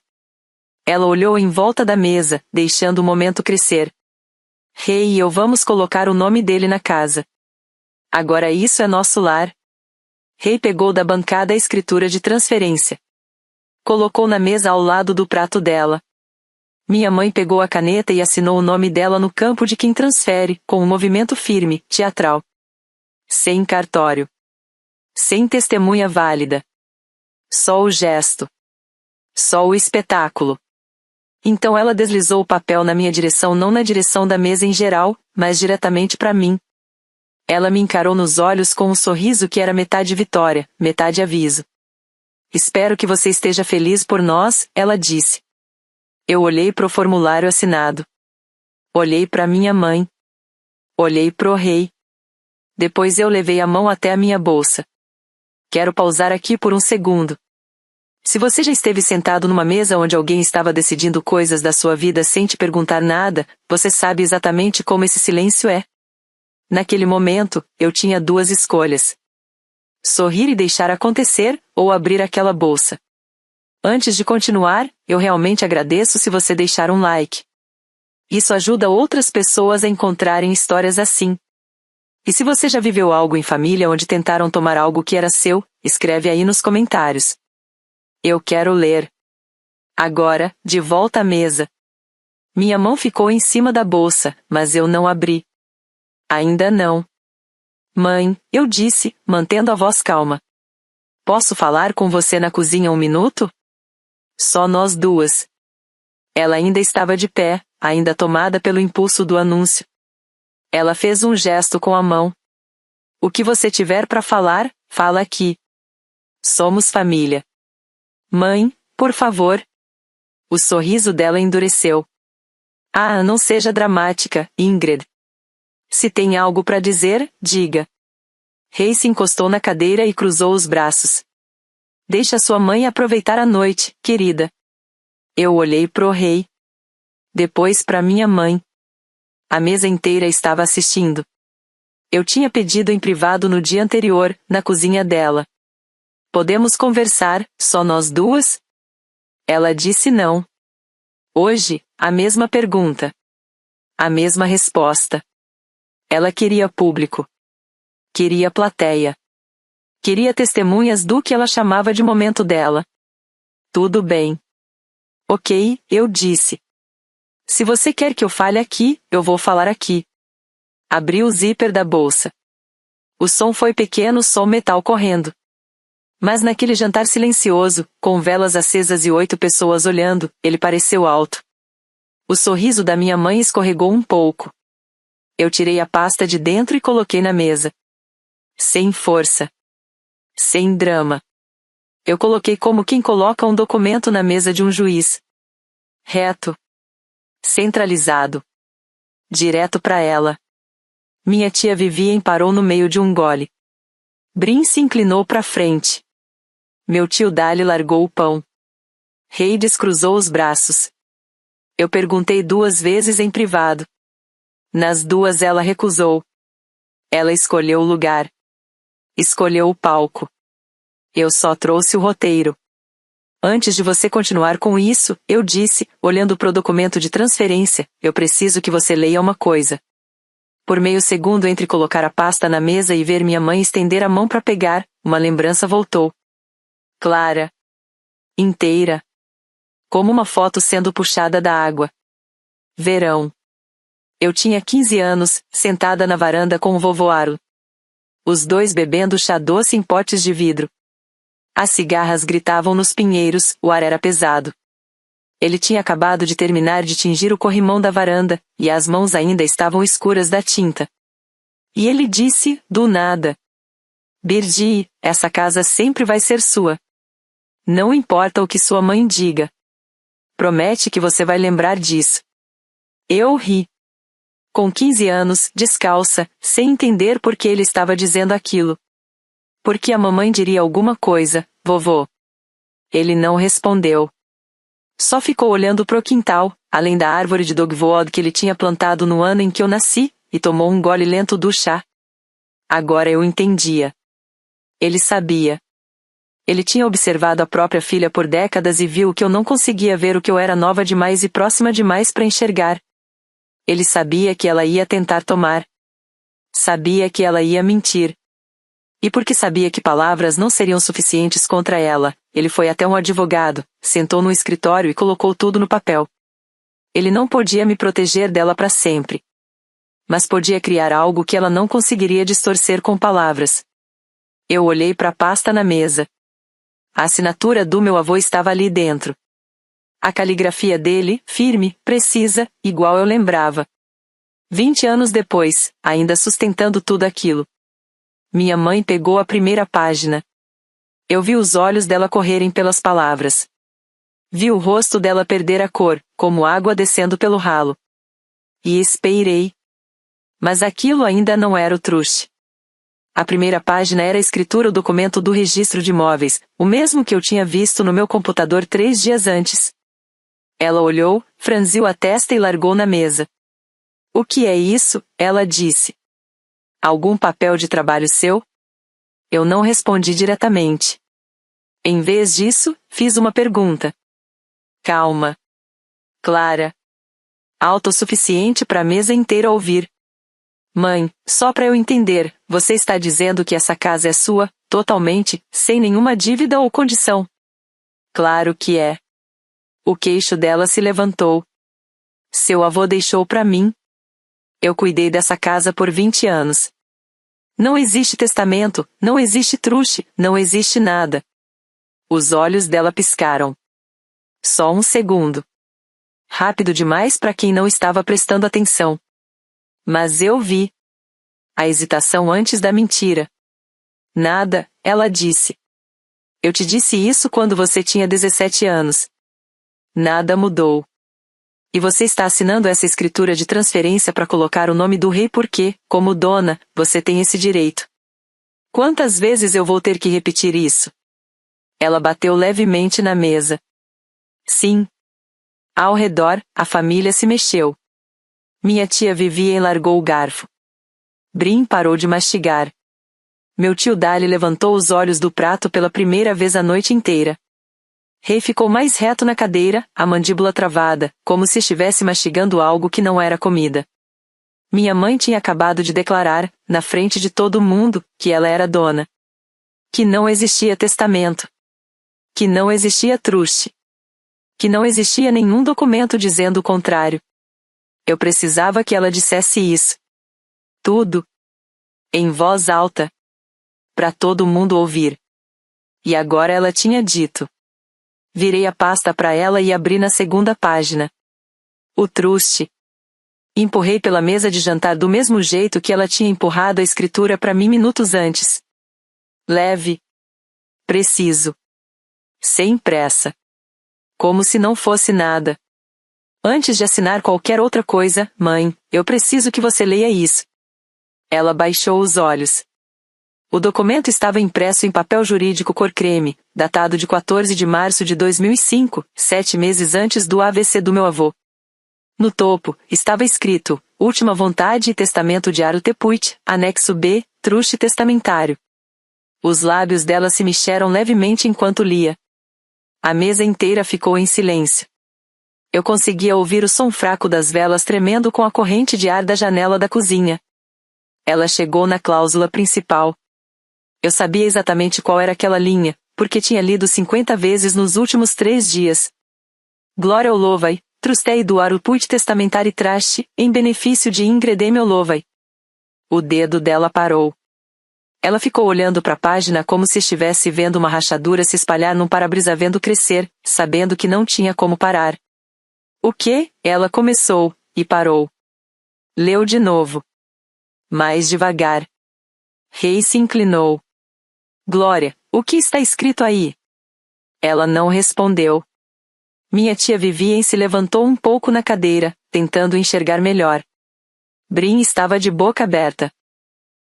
Ela olhou em volta da mesa, deixando o momento crescer. Rei e eu vamos colocar o nome dele na casa. Agora isso é nosso lar. Rei pegou da bancada a escritura de transferência. Colocou na mesa ao lado do prato dela. Minha mãe pegou a caneta e assinou o nome dela no campo de quem transfere, com um movimento firme, teatral. Sem cartório. Sem testemunha válida. Só o gesto. Só o espetáculo. Então ela deslizou o papel na minha direção, não na direção da mesa em geral, mas diretamente para mim. Ela me encarou nos olhos com um sorriso que era metade vitória, metade aviso. Espero que você esteja feliz por nós, ela disse. Eu olhei para o formulário assinado. Olhei para minha mãe. Olhei pro rei. Depois eu levei a mão até a minha bolsa. Quero pausar aqui por um segundo. Se você já esteve sentado numa mesa onde alguém estava decidindo coisas da sua vida sem te perguntar nada, você sabe exatamente como esse silêncio é. Naquele momento, eu tinha 2 escolhas. Sorrir e deixar acontecer, ou abrir aquela bolsa. Antes de continuar, eu realmente agradeço se você deixar um like. Isso ajuda outras pessoas a encontrarem histórias assim. E se você já viveu algo em família onde tentaram tomar algo que era seu, escreve aí nos comentários. Eu quero ler. Agora, de volta à mesa. Minha mão ficou em cima da bolsa, mas eu não abri. Ainda não. Mãe, eu disse, mantendo a voz calma. Posso falar com você na cozinha um minuto? Só nós 2. Ela ainda estava de pé, ainda tomada pelo impulso do anúncio. Ela fez um gesto com a mão. O que você tiver para falar, fala aqui. Somos família. Mãe, por favor. O sorriso dela endureceu. Ah, não seja dramática, Ingrid. Se tem algo para dizer, diga. Rei se encostou na cadeira e cruzou os braços. Deixa sua mãe aproveitar a noite, querida. Eu olhei pro rei. Depois para minha mãe. A mesa inteira estava assistindo. Eu tinha pedido em privado no dia anterior, na cozinha dela. Podemos conversar, só nós duas? Ela disse não. Hoje, a mesma pergunta. A mesma resposta. Ela queria público. Queria plateia. Queria testemunhas do que ela chamava de momento dela. Tudo bem. Ok, eu disse. Se você quer que eu fale aqui, eu vou falar aqui. Abri o zíper da bolsa. O som foi pequeno, só metal correndo. Mas naquele jantar silencioso, com velas acesas e 8 pessoas olhando, ele pareceu alto. O sorriso da minha mãe escorregou um pouco. Eu tirei a pasta de dentro e coloquei na mesa. Sem força. Sem drama. Eu coloquei como quem coloca um documento na mesa de um juiz. Reto. Centralizado. Direto para ela. Minha tia Vivien parou no meio de um gole. Brin se inclinou para frente. Meu tio Dali largou o pão. Rei descruzou os braços. Eu perguntei 2 vezes em privado. Nas 2 ela recusou. Ela escolheu o lugar. Escolheu o palco. Eu só trouxe o roteiro. Antes de você continuar com isso, eu disse, olhando pro documento de transferência, eu preciso que você leia uma coisa. Por meio segundo entre colocar a pasta na mesa e ver minha mãe estender a mão para pegar, uma lembrança voltou. Clara. Inteira. Como uma foto sendo puxada da água. Verão. Eu tinha 15 anos, sentada na varanda com o vovô Aro. Os 2 bebendo chá doce em potes de vidro. As cigarras gritavam nos pinheiros, o ar era pesado. Ele tinha acabado de terminar de tingir o corrimão da varanda, e as mãos ainda estavam escuras da tinta. E ele disse, do nada. Birgi, essa casa sempre vai ser sua. Não importa o que sua mãe diga. Promete que você vai lembrar disso. Eu ri. Com 15 anos, descalça, sem entender por que ele estava dizendo aquilo. Por que a mamãe diria alguma coisa, vovô? Ele não respondeu. Só ficou olhando pro quintal, além da árvore de dogwood que ele tinha plantado no ano em que eu nasci, e tomou um gole lento do chá. Agora eu entendia. Ele sabia. Ele tinha observado a própria filha por décadas e viu que eu não conseguia ver o que eu era nova demais e próxima demais para enxergar. Ele sabia que ela ia tentar tomar. Sabia que ela ia mentir. E porque sabia que palavras não seriam suficientes contra ela, ele foi até um advogado, sentou no escritório e colocou tudo no papel. Ele não podia me proteger dela para sempre. Mas podia criar algo que ela não conseguiria distorcer com palavras. Eu olhei para a pasta na mesa. A assinatura do meu avô estava ali dentro. A caligrafia dele, firme, precisa, igual eu lembrava. 20 anos depois, ainda sustentando tudo aquilo. Minha mãe pegou a primeira página. Eu vi os olhos dela correrem pelas palavras. Vi o rosto dela perder a cor, como água descendo pelo ralo. E esperei. Mas aquilo ainda não era o truste. A primeira página era a escritura, o documento do registro de imóveis, o mesmo que eu tinha visto no meu computador 3 dias antes. Ela olhou, franziu a testa e largou na mesa. O que é isso? Ela disse. Algum papel de trabalho seu? Eu não respondi diretamente. Em vez disso, fiz uma pergunta. Calma. Clara. Alto o suficiente para a mesa inteira ouvir. Mãe, só para eu entender, você está dizendo que essa casa é sua, totalmente, sem nenhuma dívida ou condição? Claro que é. O queixo dela se levantou. Seu avô deixou para mim. Eu cuidei dessa casa por 20 anos. Não existe testamento, não existe truste, não existe nada. Os olhos dela piscaram. Só um segundo. Rápido demais para quem não estava prestando atenção. Mas eu vi. A hesitação antes da mentira. Nada, ela disse. Eu te disse isso quando você tinha 17 anos. Nada mudou. E você está assinando essa escritura de transferência para colocar o nome do rei porque, como dona, você tem esse direito. Quantas vezes eu vou ter que repetir isso? Ela bateu levemente na mesa. Sim. Ao redor, a família se mexeu. Minha tia Vivien largou o garfo. Brin parou de mastigar. Meu tio Dali levantou os olhos do prato pela primeira vez a noite inteira. Rei ficou mais reto na cadeira, a mandíbula travada, como se estivesse mastigando algo que não era comida. Minha mãe tinha acabado de declarar, na frente de todo mundo, que ela era dona. Que não existia testamento. Que não existia truste. Que não existia nenhum documento dizendo o contrário. Eu precisava que ela dissesse isso. Tudo. Em voz alta. Para todo mundo ouvir. E agora ela tinha dito. Virei a pasta para ela e abri na segunda página. O truste. Empurrei pela mesa de jantar do mesmo jeito que ela tinha empurrado a escritura para mim minutos antes. Leve. Preciso. Sem pressa. Como se não fosse nada. Antes de assinar qualquer outra coisa, mãe, eu preciso que você leia isso. Ela baixou os olhos. O documento estava impresso em papel jurídico cor creme, datado de 14 de março de 2005, 7 meses antes do AVC do meu avô. No topo, estava escrito, Última vontade e testamento de Aro Tepuit, anexo B, truste testamentário. Os lábios dela se mexeram levemente enquanto lia. A mesa inteira ficou em silêncio. Eu conseguia ouvir o som fraco das velas tremendo com a corrente de ar da janela da cozinha. Ela chegou na cláusula principal. Eu sabia exatamente qual era aquela linha, porque tinha lido 50 vezes nos últimos 3 dias. Glória ao Louvai, trustei do Aruput testamentari traste, em benefício de Ingredeme Olovai. O dedo dela parou. Ela ficou olhando para a página como se estivesse vendo uma rachadura se espalhar num para-brisa vendo crescer, sabendo que não tinha como parar. O quê? Ela começou, e parou. Leu de novo. Mais devagar. Rei se inclinou. Glória, o que está escrito aí? Ela não respondeu. Minha tia Vivien se levantou um pouco na cadeira, tentando enxergar melhor. Brin estava de boca aberta.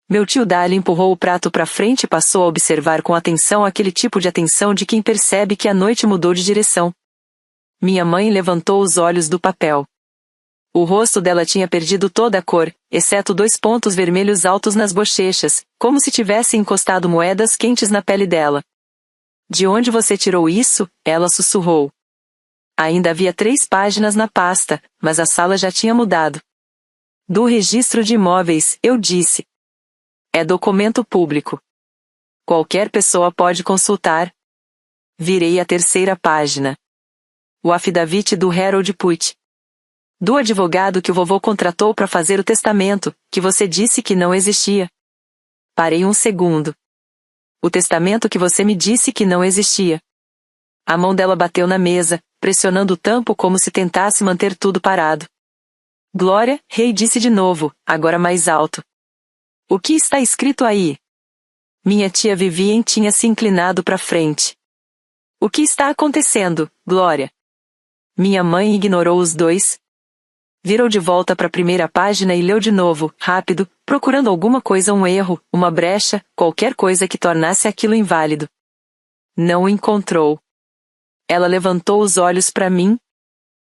Meu tio Dali empurrou o prato para frente e passou a observar com atenção aquele tipo de atenção de quem percebe que a noite mudou de direção. Minha mãe levantou os olhos do papel. O rosto dela tinha perdido toda a cor, exceto 2 pontos vermelhos altos nas bochechas, como se tivesse encostado moedas quentes na pele dela. De onde você tirou isso? Ela sussurrou. Ainda havia 3 páginas na pasta, mas a sala já tinha mudado. Do registro de imóveis, eu disse. É documento público. Qualquer pessoa pode consultar. Virei a 3ª página. O afidavit do Harold Putt. Do advogado que o vovô contratou para fazer o testamento, que você disse que não existia. Parei um segundo. O testamento que você me disse que não existia. A mão dela bateu na mesa, pressionando o tampo como se tentasse manter tudo parado. Glória, Rei disse de novo, agora mais alto. O que está escrito aí? Minha tia Vivien tinha se inclinado para frente. O que está acontecendo, Glória? Minha mãe ignorou os dois. Virou de volta para a 1ª página e leu de novo, rápido, procurando alguma coisa, um erro, uma brecha, qualquer coisa que tornasse aquilo inválido. Não encontrou. Ela levantou os olhos para mim.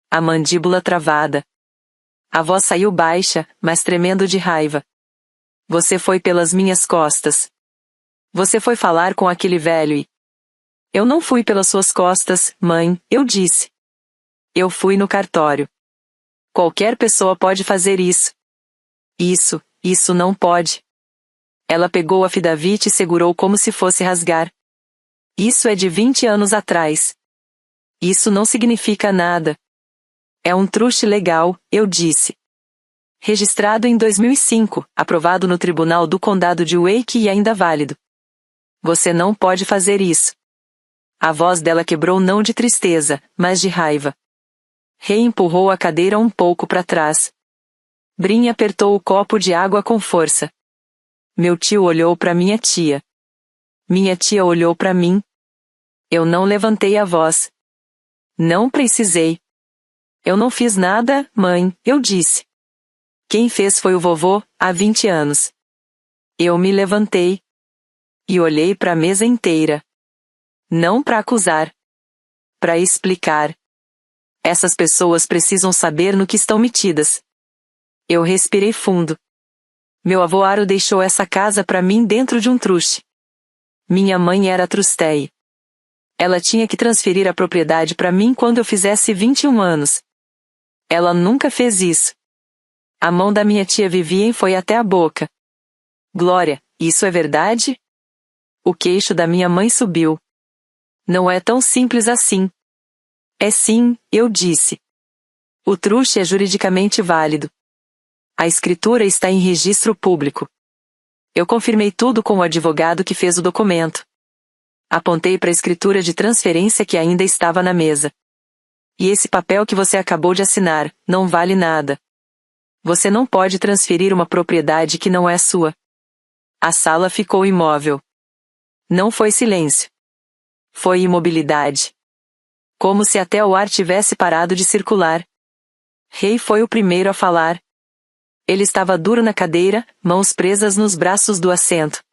A mandíbula travada. A voz saiu baixa, mas tremendo de raiva. Você foi pelas minhas costas. Você foi falar com aquele velho e... Eu não fui pelas suas costas, mãe, eu disse. Eu fui no cartório. Qualquer pessoa pode fazer isso. Isso não pode. Ela pegou o afidavit e segurou como se fosse rasgar. Isso é de 20 anos atrás. Isso não significa nada. É um truste legal, eu disse. Registrado em 2005, aprovado no Tribunal do Condado de Wake e ainda válido. Você não pode fazer isso. A voz dela quebrou não de tristeza, mas de raiva. Rei empurrou a cadeira um pouco para trás. Brin apertou o copo de água com força. Meu tio olhou para minha tia. Minha tia olhou para mim. Eu não levantei a voz. Não precisei. Eu não fiz nada, mãe, eu disse. Quem fez foi o vovô, há 20 anos. Eu me levantei e olhei para a mesa inteira. Não para acusar. Para explicar. Essas pessoas precisam saber no que estão metidas. Eu respirei fundo. Meu avô Aro deixou essa casa para mim dentro de um truste. Minha mãe era trusteia. Ela tinha que transferir a propriedade para mim quando eu fizesse 21 anos. Ela nunca fez isso. A mão da minha tia Vivien foi até a boca. Glória, isso é verdade? O queixo da minha mãe subiu. Não é tão simples assim. É sim, eu disse. O truste é juridicamente válido. A escritura está em registro público. Eu confirmei tudo com o advogado que fez o documento. Apontei para a escritura de transferência que ainda estava na mesa. E esse papel que você acabou de assinar, não vale nada. Você não pode transferir uma propriedade que não é sua. A sala ficou imóvel. Não foi silêncio. Foi imobilidade. Como se até o ar tivesse parado de circular. Rei foi o primeiro a falar. Ele estava duro na cadeira, mãos presas nos braços do assento.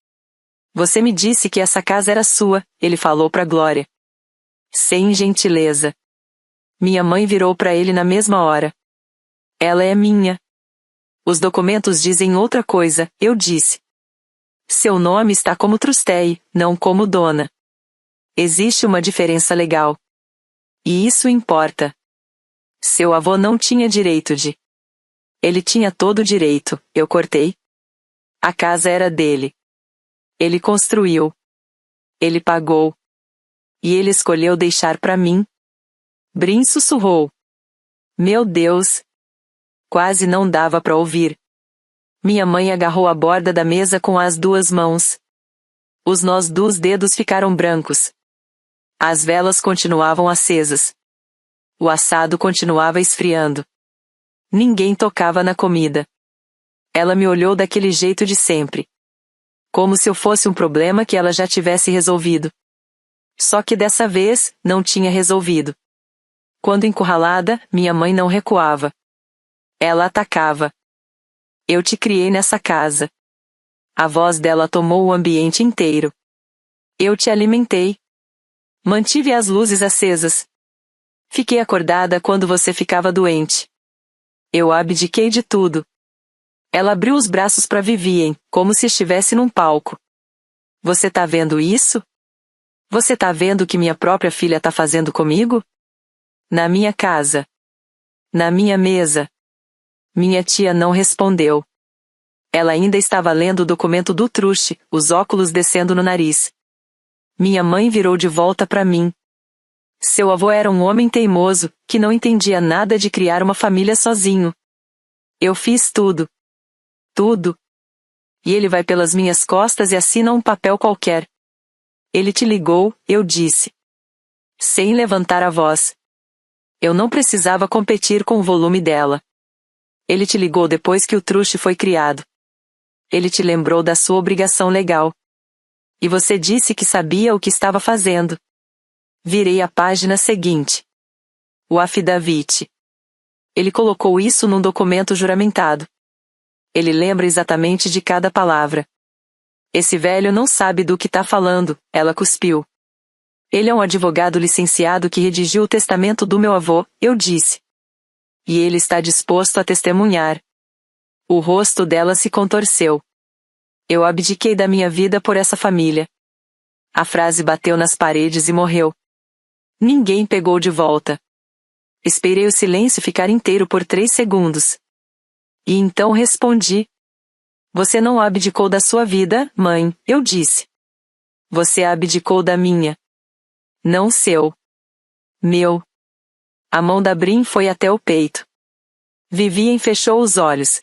Você me disse que essa casa era sua, ele falou para Glória. Sem gentileza. Minha mãe virou para ele na mesma hora. Ela é minha. Os documentos dizem outra coisa, eu disse. Seu nome está como trustee, não como dona. Existe uma diferença legal. E isso importa. Seu avô não tinha direito de. Ele tinha todo o direito, eu cortei. A casa era dele. Ele construiu. Ele pagou. E ele escolheu deixar para mim. Brin sussurrou. Meu Deus! Quase não dava para ouvir. Minha mãe agarrou a borda da mesa com as duas mãos. Os nós dos dedos ficaram brancos. As velas continuavam acesas. O assado continuava esfriando. Ninguém tocava na comida. Ela me olhou daquele jeito de sempre. Como se eu fosse um problema que ela já tivesse resolvido. Só que dessa vez, não tinha resolvido. Quando encurralada, minha mãe não recuava. Ela atacava. Eu te criei nessa casa. A voz dela tomou o ambiente inteiro. Eu te alimentei. Mantive as luzes acesas. Fiquei acordada quando você ficava doente. Eu abdiquei de tudo. Ela abriu os braços para Vivien, como se estivesse num palco. Você tá vendo isso? Você tá vendo o que minha própria filha tá fazendo comigo? Na minha casa. Na minha mesa. Minha tia não respondeu. Ela ainda estava lendo o documento do truste, os óculos descendo no nariz. Minha mãe virou de volta para mim. Seu avô era um homem teimoso, que não entendia nada de criar uma família sozinho. Eu fiz tudo. Tudo. E ele vai pelas minhas costas e assina um papel qualquer. Ele te ligou, eu disse. Sem levantar a voz. Eu não precisava competir com o volume dela. Ele te ligou depois que o truste foi criado. Ele te lembrou da sua obrigação legal. E você disse que sabia o que estava fazendo. Virei a página seguinte. O affidavit. Ele colocou isso num documento juramentado. Ele lembra exatamente de cada palavra. Esse velho não sabe do que tá falando, ela cuspiu. Ele é um advogado licenciado que redigiu o testamento do meu avô, eu disse. E ele está disposto a testemunhar. O rosto dela se contorceu. Eu abdiquei da minha vida por essa família. A frase bateu nas paredes e morreu. Ninguém pegou de volta. Esperei o silêncio ficar inteiro por 3 segundos. E então respondi. Você não abdicou da sua vida, mãe, eu disse. Você abdicou da minha. Não seu. Meu. A mão da Brin foi até o peito. Vivien fechou os olhos.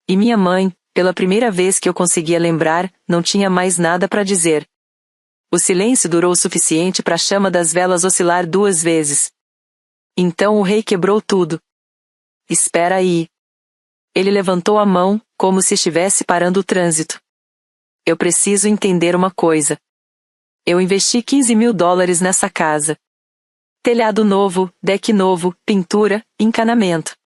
E minha mãe, pela primeira vez que eu conseguia lembrar, não tinha mais nada para dizer. O silêncio durou o suficiente para a chama das velas oscilar 2 vezes. Então o rei quebrou tudo. Espera aí. Ele levantou a mão, como se estivesse parando o trânsito. Eu preciso entender uma coisa. Eu investi $15.000 nessa casa. telhado novo, deck novo, pintura, encanamento.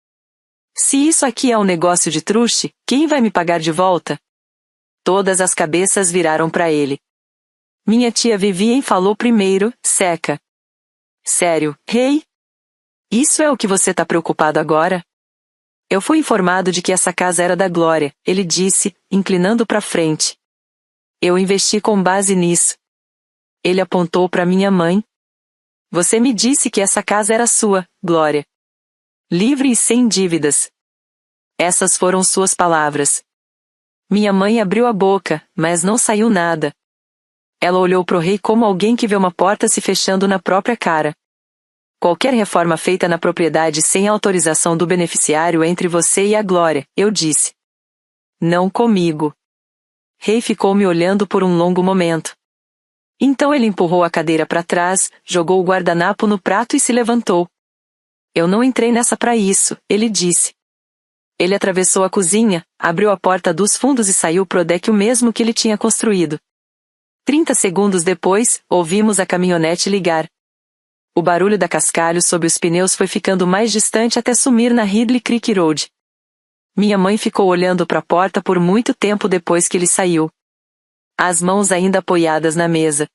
Se isso aqui é um negócio de truste, quem vai me pagar de volta? Todas as cabeças viraram para ele. Minha tia Vivien falou primeiro, seca. Sério, rei? Isso é o que você tá preocupado agora? Eu fui informado de que essa casa era da Glória, ele disse, inclinando para frente. Eu investi com base nisso. Ele apontou para minha mãe. Você me disse que essa casa era sua, Glória. Livre e sem dívidas. Essas foram suas palavras. Minha mãe abriu a boca, mas não saiu nada. Ela olhou pro rei como alguém que vê uma porta se fechando na própria cara. Qualquer reforma feita na propriedade sem autorização do beneficiário entre você e a Glória, eu disse. Não comigo. Rei ficou me olhando por um longo momento. Então ele empurrou a cadeira para trás, jogou o guardanapo no prato e se levantou. Eu não entrei nessa para isso, ele disse. Ele atravessou a cozinha, abriu a porta dos fundos e saiu pro deck o mesmo que ele tinha construído. 30 segundos depois, ouvimos a caminhonete ligar. O barulho da cascalho sob os pneus foi ficando mais distante até sumir na Ridley Creek Road. Minha mãe ficou olhando para a porta por muito tempo depois que ele saiu. As mãos ainda apoiadas na mesa.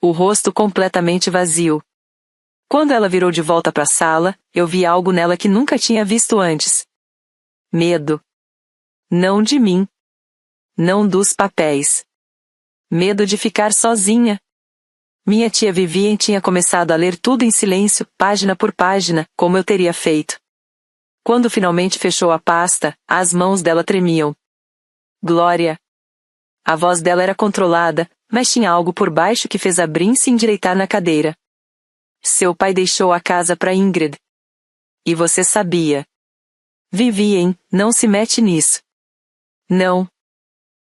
O rosto completamente vazio. Quando ela virou de volta para a sala, eu vi algo nela que nunca tinha visto antes. Medo. Não de mim. Não dos papéis. Medo de ficar sozinha. Minha tia Vivien tinha começado a ler tudo em silêncio, página por página, como eu teria feito. Quando finalmente fechou a pasta, as mãos dela tremiam. Glória. A voz dela era controlada, mas tinha algo por baixo que fez a Brin se endireitar na cadeira. Seu pai deixou a casa para Ingrid. E você sabia. Vivien, não se mete nisso. Não.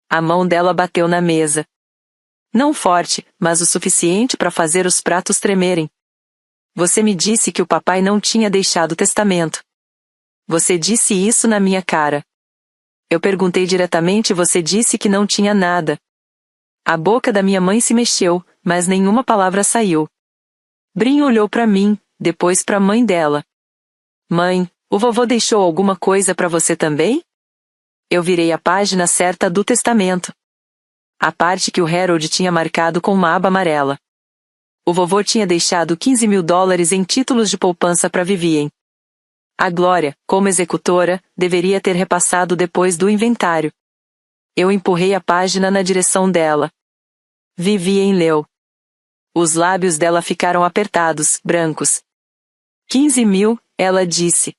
A mão dela bateu na mesa. Não forte, mas o suficiente para fazer os pratos tremerem. Você me disse que o papai não tinha deixado testamento. Você disse isso na minha cara. Eu perguntei diretamente e você disse que não tinha nada. A boca da minha mãe se mexeu, mas nenhuma palavra saiu. Brin olhou para mim, depois para a mãe dela. Mãe, o vovô deixou alguma coisa para você também? Eu virei a página certa do testamento. A parte que o Harold tinha marcado com uma aba amarela. O vovô tinha deixado $15.000 em títulos de poupança para Vivien. A Glória, como executora, deveria ter repassado depois do inventário. Eu empurrei a página na direção dela. Vivien leu. Os lábios dela ficaram apertados, brancos. 15 mil, ela disse.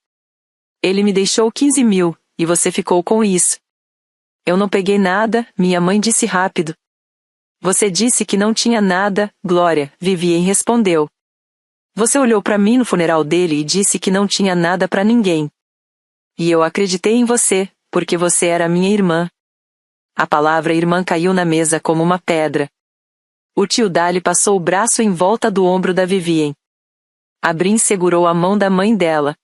Ele me deixou 15 mil, e você ficou com isso. Eu não peguei nada, minha mãe disse rápido. Você disse que não tinha nada, Glória, Vivien respondeu. Você olhou para mim no funeral dele e disse que não tinha nada para ninguém. E eu acreditei em você, porque você era minha irmã. A palavra irmã caiu na mesa como uma pedra. O tio Dali passou o braço em volta do ombro da Vivien. A Brin segurou a mão da mãe dela.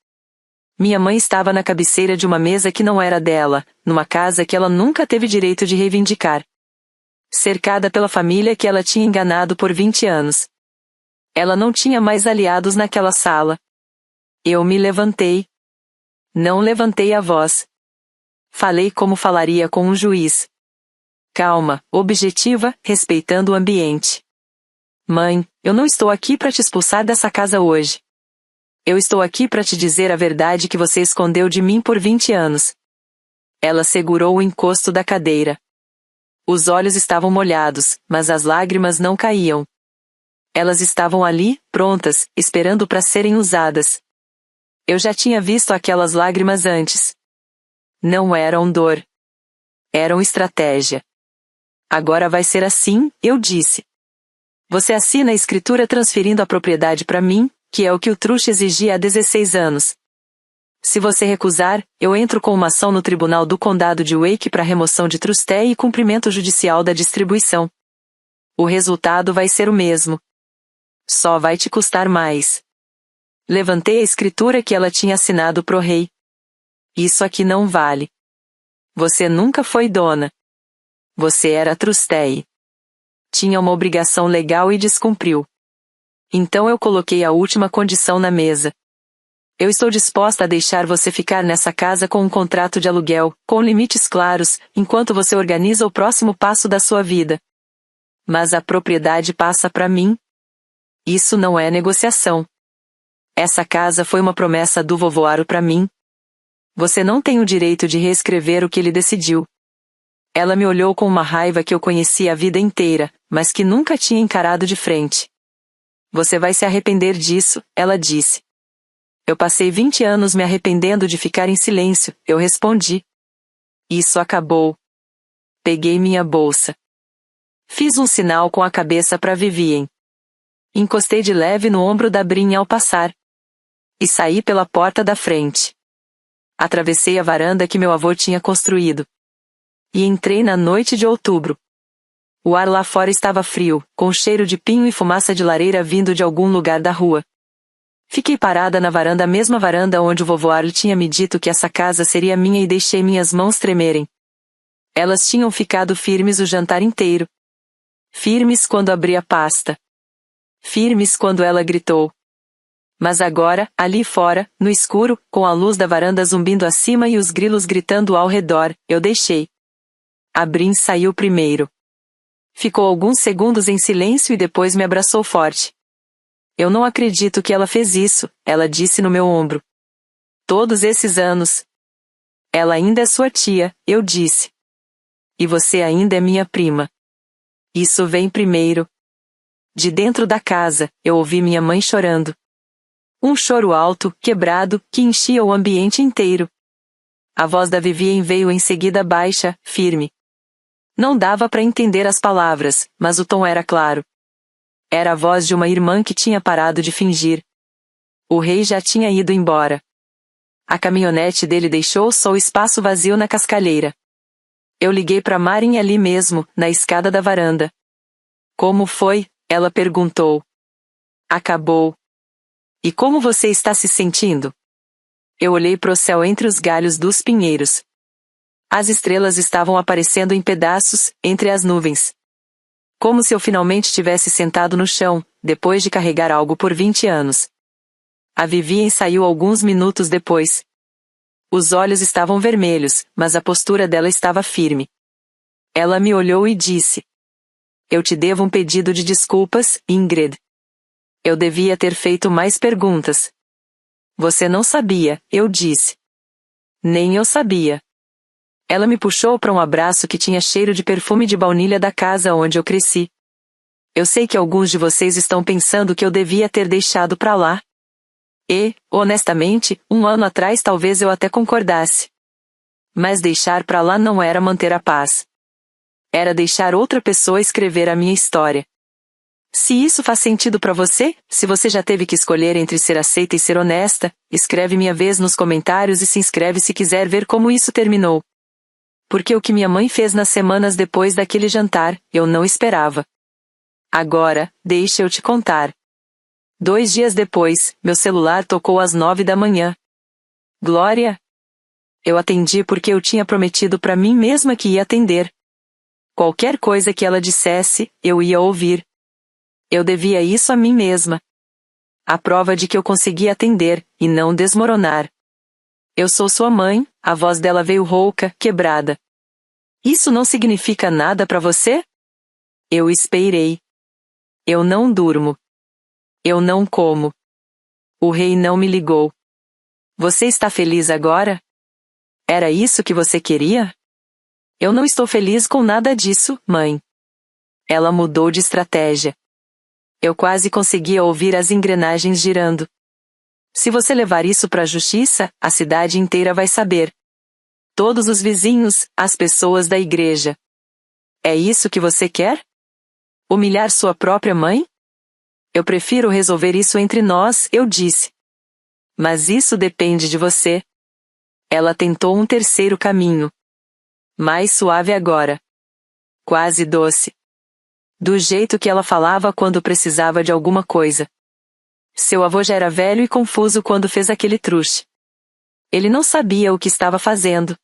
Minha mãe estava na cabeceira de uma mesa que não era dela, numa casa que ela nunca teve direito de reivindicar. Cercada pela família que ela tinha enganado por 20 anos. Ela não tinha mais aliados naquela sala. Eu me levantei. Não levantei a voz. Falei como falaria com um juiz. Calma, objetiva, respeitando o ambiente. Mãe, eu não estou aqui para te expulsar dessa casa hoje. Eu estou aqui para te dizer a verdade que você escondeu de mim por 20 anos. Ela segurou o encosto da cadeira. Os olhos estavam molhados, mas as lágrimas não caíam. Elas estavam ali, prontas, esperando para serem usadas. Eu já tinha visto aquelas lágrimas antes. Não eram dor. Eram estratégia. Agora vai ser assim, eu disse. Você assina a escritura transferindo a propriedade para mim, que é o que o Trush exigia há 16 anos. Se você recusar, eu entro com uma ação no Tribunal do Condado de Wake para remoção de trustee e cumprimento judicial da distribuição. O resultado vai ser o mesmo. Só vai te custar mais. Levantei a escritura que ela tinha assinado pro rei. Isso aqui não vale. Você nunca foi dona. Você era trustee. Tinha uma obrigação legal e descumpriu. Então eu coloquei a última condição na mesa. Eu estou disposta a deixar você ficar nessa casa com um contrato de aluguel, com limites claros, enquanto você organiza o próximo passo da sua vida. Mas a propriedade passa para mim. Isso não é negociação. Essa casa foi uma promessa do vovô Aro para mim. Você não tem o direito de reescrever o que ele decidiu. Ela me olhou com uma raiva que eu conhecia a vida inteira, mas que nunca tinha encarado de frente. Você vai se arrepender disso, ela disse. Eu passei 20 anos me arrependendo de ficar em silêncio, eu respondi. Isso acabou. Peguei minha bolsa. Fiz um sinal com a cabeça para Vivien. Encostei de leve no ombro da Brin ao passar. E saí pela porta da frente. Atravessei a varanda que meu avô tinha construído. E entrei na noite de outubro. O ar lá fora estava frio, com cheiro de pinho e fumaça de lareira vindo de algum lugar da rua. Fiquei parada na varanda, a mesma varanda onde o vovô Arlo tinha me dito que essa casa seria minha, e deixei minhas mãos tremerem. Elas tinham ficado firmes o jantar inteiro. Firmes quando abri a pasta. Firmes quando ela gritou. Mas agora, ali fora, no escuro, com a luz da varanda zumbindo acima e os grilos gritando ao redor, eu deixei. A Brin saiu primeiro. Ficou alguns segundos em silêncio e depois me abraçou forte. Eu não acredito que ela fez isso, ela disse no meu ombro. Todos esses anos. Ela ainda é sua tia, eu disse. E você ainda é minha prima. Isso vem primeiro. De dentro da casa, eu ouvi minha mãe chorando. Um choro alto, quebrado, que enchia o ambiente inteiro. A voz da Vivien veio em seguida baixa, firme. Não dava para entender as palavras, mas o tom era claro. Era a voz de uma irmã que tinha parado de fingir. O rei já tinha ido embora. A caminhonete dele deixou só o espaço vazio na cascalheira. Eu liguei para Marin ali mesmo, na escada da varanda. Como foi? Ela perguntou. Acabou. E como você está se sentindo? Eu olhei para o céu entre os galhos dos pinheiros. As estrelas estavam aparecendo em pedaços, entre as nuvens. Como se eu finalmente tivesse sentado no chão, depois de carregar algo por 20 anos. A Vivien saiu alguns minutos depois. Os olhos estavam vermelhos, mas a postura dela estava firme. Ela me olhou e disse. Eu te devo um pedido de desculpas, Ingrid. Eu devia ter feito mais perguntas. Você não sabia, eu disse. Nem eu sabia. Ela me puxou para um abraço que tinha cheiro de perfume de baunilha da casa onde eu cresci. Eu sei que alguns de vocês estão pensando que eu devia ter deixado para lá. E, honestamente, 1 ano atrás talvez eu até concordasse. Mas deixar para lá não era manter a paz. Era deixar outra pessoa escrever a minha história. Se isso faz sentido para você, se você já teve que escolher entre ser aceita e ser honesta, escreve minha vez nos comentários e se inscreve se quiser ver como isso terminou. Porque o que minha mãe fez nas semanas depois daquele jantar, eu não esperava. Agora, deixa eu te contar. 2 dias depois, meu celular tocou às 9 da manhã. Glória? Eu atendi porque eu tinha prometido para mim mesma que ia atender. Qualquer coisa que ela dissesse, eu ia ouvir. Eu devia isso a mim mesma. A prova de que eu conseguia atender, e não desmoronar. Eu sou sua mãe, a voz dela veio rouca, quebrada. Isso não significa nada para você? Eu esperei. Eu não durmo. Eu não como. O rei não me ligou. Você está feliz agora? Era isso que você queria? Eu não estou feliz com nada disso, mãe. Ela mudou de estratégia. Eu quase conseguia ouvir as engrenagens girando. Se você levar isso para a justiça, a cidade inteira vai saber. Todos os vizinhos, as pessoas da igreja. É isso que você quer? Humilhar sua própria mãe? Eu prefiro resolver isso entre nós, eu disse. Mas isso depende de você. Ela tentou um terceiro caminho. Mais suave agora. Quase doce. Do jeito que ela falava quando precisava de alguma coisa. Seu avô já era velho e confuso quando fez aquele truste. Ele não sabia o que estava fazendo.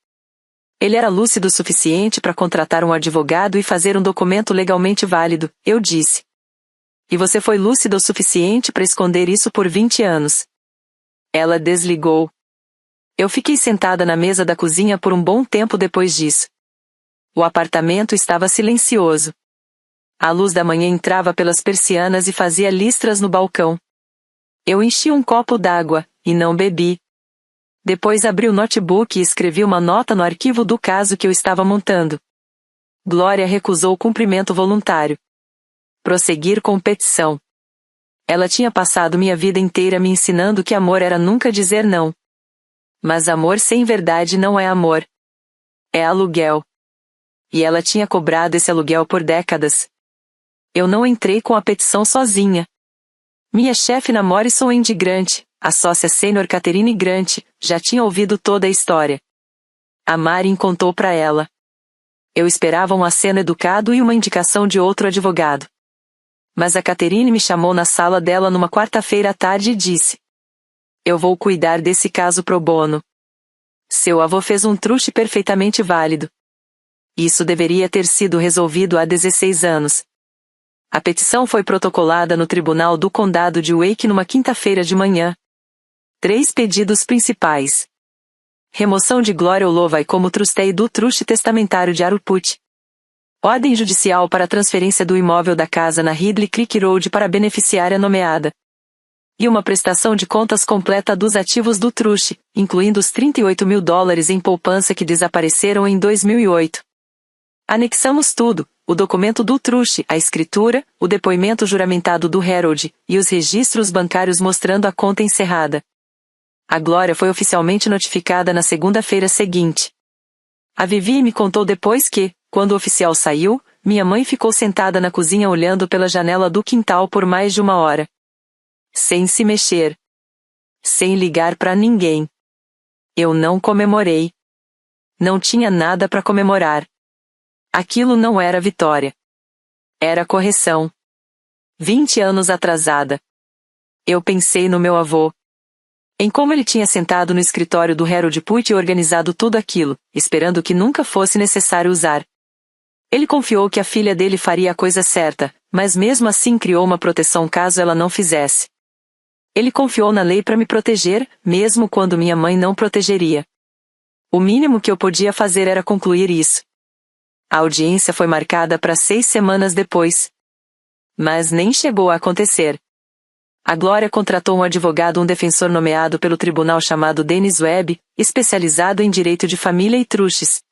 Ele era lúcido o suficiente para contratar um advogado e fazer um documento legalmente válido, eu disse. E você foi lúcida o suficiente para esconder isso por 20 anos. Ela desligou. Eu fiquei sentada na mesa da cozinha por um bom tempo depois disso. O apartamento estava silencioso. A luz da manhã entrava pelas persianas e fazia listras no balcão. Eu enchi um copo d'água, e não bebi. Depois abri o notebook e escrevi uma nota no arquivo do caso que eu estava montando. Glória recusou o cumprimento voluntário. Prosseguir com petição. Ela tinha passado minha vida inteira me ensinando que amor era nunca dizer não. Mas amor sem verdade não é amor. É aluguel. E ela tinha cobrado esse aluguel por décadas. Eu não entrei com a petição sozinha. Minha chefe na Morrison & Grant, a sócia sênior Catherine Grant, já tinha ouvido toda a história. A Marin contou para ela. Eu esperava um aceno educado e uma indicação de outro advogado. Mas a Catherine me chamou na sala dela numa quarta-feira à tarde e disse: eu vou cuidar desse caso pro bono. Seu avô fez um truste perfeitamente válido. Isso deveria ter sido resolvido há 16 anos. A petição foi protocolada no Tribunal do Condado de Wake numa quinta-feira de manhã. 3 pedidos principais. Remoção de Glória Holloway como trustee do truste testamentário de Aruput. Ordem judicial para transferência do imóvel da casa na Ridley Creek Road para beneficiária nomeada. E uma prestação de contas completa dos ativos do truste, incluindo os $38 mil em poupança que desapareceram em 2008. Anexamos tudo: o documento do truste, a escritura, o depoimento juramentado do Harold, e os registros bancários mostrando a conta encerrada. A Glória foi oficialmente notificada na segunda-feira seguinte. A Vivi me contou depois que, quando o oficial saiu, minha mãe ficou sentada na cozinha olhando pela janela do quintal por mais de 1 hora. Sem se mexer. Sem ligar para ninguém. Eu não comemorei. Não tinha nada para comemorar. Aquilo não era vitória. Era correção. 20 anos atrasada. Eu pensei no meu avô. Em como ele tinha sentado no escritório do Harold Putt e organizado tudo aquilo, esperando que nunca fosse necessário usar. Ele confiou que a filha dele faria a coisa certa, mas mesmo assim criou uma proteção caso ela não fizesse. Ele confiou na lei para me proteger, mesmo quando minha mãe não protegeria. O mínimo que eu podia fazer era concluir isso. A audiência foi marcada para 6 semanas depois. Mas nem chegou a acontecer. A Glória contratou um defensor nomeado pelo tribunal chamado Dennis Webb, especializado em direito de família e trustes.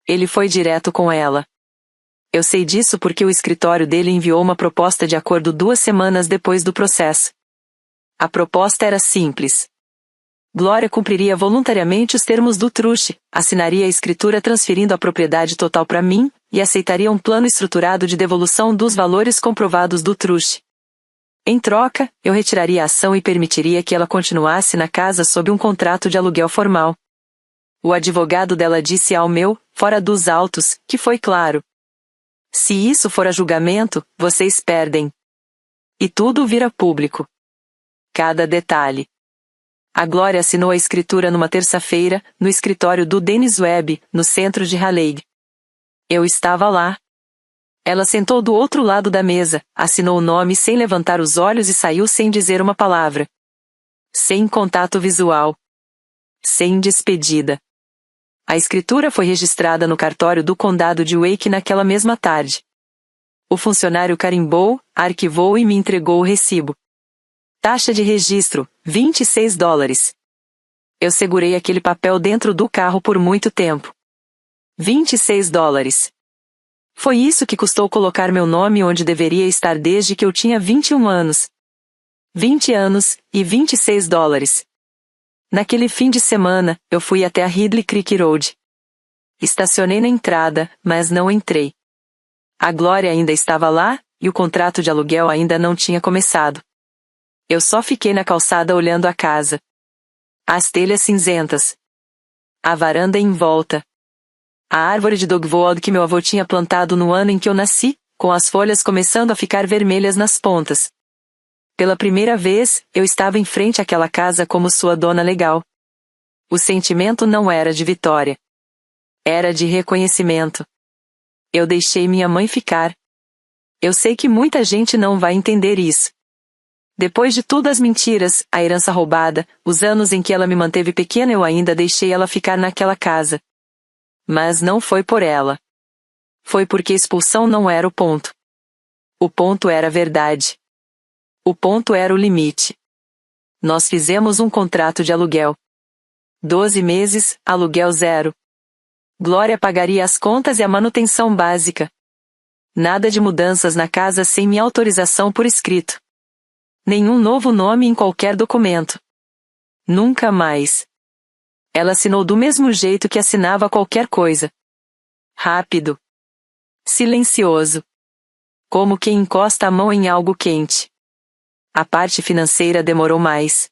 Ele foi direto com ela. Eu sei disso porque o escritório dele enviou uma proposta de acordo 2 semanas depois do processo. A proposta era simples. Glória cumpriria voluntariamente os termos do truste, assinaria a escritura transferindo a propriedade total para mim, e aceitaria um plano estruturado de devolução dos valores comprovados do truste. Em troca, eu retiraria a ação e permitiria que ela continuasse na casa sob um contrato de aluguel formal. O advogado dela disse ao meu, fora dos autos, que foi claro. Se isso for a julgamento, vocês perdem. E tudo vira público. Cada detalhe. A Glória assinou a escritura numa terça-feira, no escritório do Dennis Webb, no centro de Raleigh. Eu estava lá. Ela sentou do outro lado da mesa, assinou o nome sem levantar os olhos e saiu sem dizer uma palavra. Sem contato visual. Sem despedida. A escritura foi registrada no cartório do condado de Wake naquela mesma tarde. O funcionário carimbou, arquivou e me entregou o recibo. Taxa de registro, $26. Eu segurei aquele papel dentro do carro por muito tempo. $26. Foi isso que custou colocar meu nome onde deveria estar desde que eu tinha 21 anos. 20 anos, e $26. Naquele fim de semana, eu fui até a Ridley Creek Road. Estacionei na entrada, mas não entrei. A Glória ainda estava lá, e o contrato de aluguel ainda não tinha começado. Eu só fiquei na calçada olhando a casa. As telhas cinzentas. A varanda em volta. A árvore de dogwood que meu avô tinha plantado no ano em que eu nasci, com as folhas começando a ficar vermelhas nas pontas. Pela primeira vez, eu estava em frente àquela casa como sua dona legal. O sentimento não era de vitória. Era de reconhecimento. Eu deixei minha mãe ficar. Eu sei que muita gente não vai entender isso. Depois de tudo as mentiras, a herança roubada, os anos em que ela me manteve pequena, eu ainda deixei ela ficar naquela casa. Mas não foi por ela. Foi porque expulsão não era o ponto. O ponto era a verdade. O ponto era o limite. Nós fizemos um contrato de aluguel. 12 meses, aluguel zero. Glória pagaria as contas e a manutenção básica. Nada de mudanças na casa sem minha autorização por escrito. Nenhum novo nome em qualquer documento. Nunca mais. Ela assinou do mesmo jeito que assinava qualquer coisa. Rápido. Silencioso. Como quem encosta a mão em algo quente. A parte financeira demorou mais.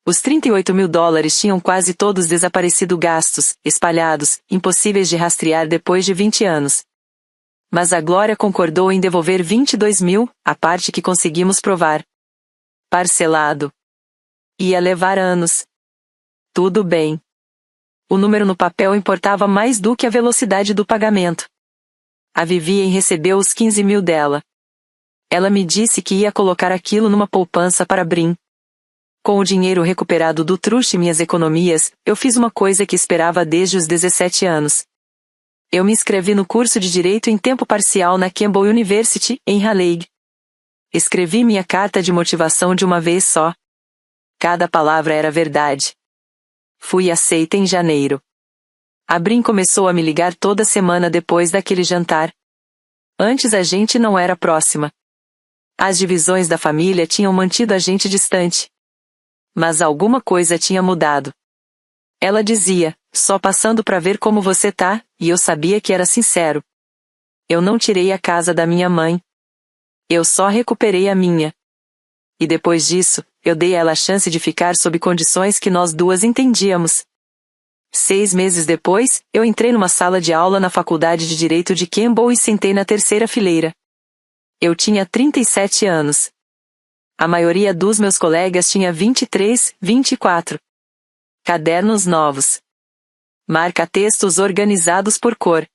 Os $38.000 tinham quase todos desaparecido, gastos, espalhados, impossíveis de rastrear depois de 20 anos. Mas a Glória concordou em devolver 22.000, a parte que conseguimos provar. Parcelado. Ia levar anos. Tudo bem. O número no papel importava mais do que a velocidade do pagamento. A Vivien recebeu os 15.000 dela. Ela me disse que ia colocar aquilo numa poupança para Brim. Com o dinheiro recuperado do truste e minhas economias, eu fiz uma coisa que esperava desde os 17 anos. Eu me inscrevi no curso de Direito em tempo parcial na Campbell University, em Raleigh. Escrevi minha carta de motivação de uma vez só. Cada palavra era verdade. Fui aceita em janeiro. A Brim começou a me ligar toda semana depois daquele jantar. Antes a gente não era próxima. As divisões da família tinham mantido a gente distante. Mas alguma coisa tinha mudado. Ela dizia, só passando para ver como você tá, e eu sabia que era sincero. Eu não tirei a casa da minha mãe. Eu só recuperei a minha. E depois disso, eu dei a ela a chance de ficar sob condições que nós duas entendíamos. 6 meses depois, eu entrei numa sala de aula na Faculdade de Direito de Campbell e sentei na terceira fileira. Eu tinha 37 anos. A maioria dos meus colegas tinha 23, 24. Cadernos novos. Marca-textos organizados por cor.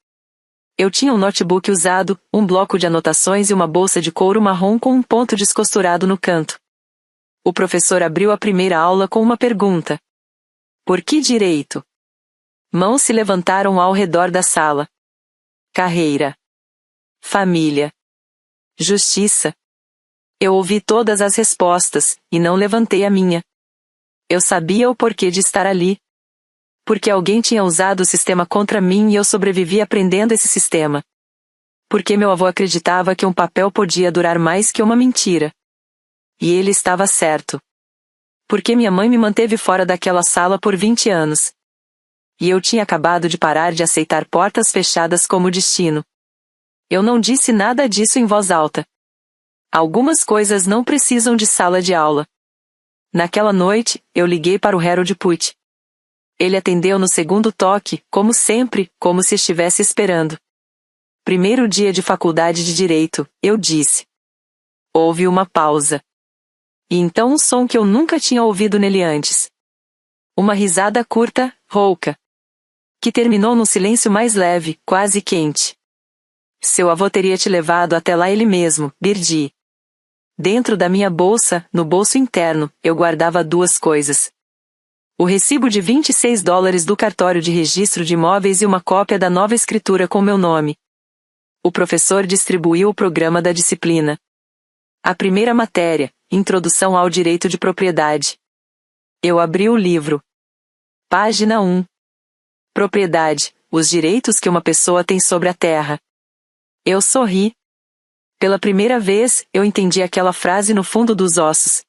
Eu tinha um notebook usado, um bloco de anotações e uma bolsa de couro marrom com um ponto descosturado no canto. O professor abriu a primeira aula com uma pergunta. Por que direito? Mãos se levantaram ao redor da sala. Carreira. Família. Justiça. Eu ouvi todas as respostas, e não levantei a minha. Eu sabia o porquê de estar ali. Porque alguém tinha usado o sistema contra mim e eu sobrevivi aprendendo esse sistema. Porque meu avô acreditava que um papel podia durar mais que uma mentira. E ele estava certo. Porque minha mãe me manteve fora daquela sala por 20 anos. E eu tinha acabado de parar de aceitar portas fechadas como destino. Eu não disse nada disso em voz alta. Algumas coisas não precisam de sala de aula. Naquela noite, eu liguei para o Harold Putt. Ele atendeu no segundo toque, como sempre, como se estivesse esperando. Primeiro dia de faculdade de Direito, eu disse. Houve uma pausa. E então um som que eu nunca tinha ouvido nele antes. Uma risada curta, rouca. Que terminou num silêncio mais leve, quase quente. Seu avô teria te levado até lá ele mesmo, Birdie. Dentro da minha bolsa, no bolso interno, eu guardava 2 coisas. O recibo de $26 do cartório de registro de imóveis e uma cópia da nova escritura com meu nome. O professor distribuiu o programa da disciplina. A primeira matéria, Introdução ao Direito de Propriedade. Eu abri o livro. Página 1. Propriedade, os direitos que uma pessoa tem sobre a terra. Eu sorri. Pela primeira vez, eu entendi aquela frase no fundo dos ossos.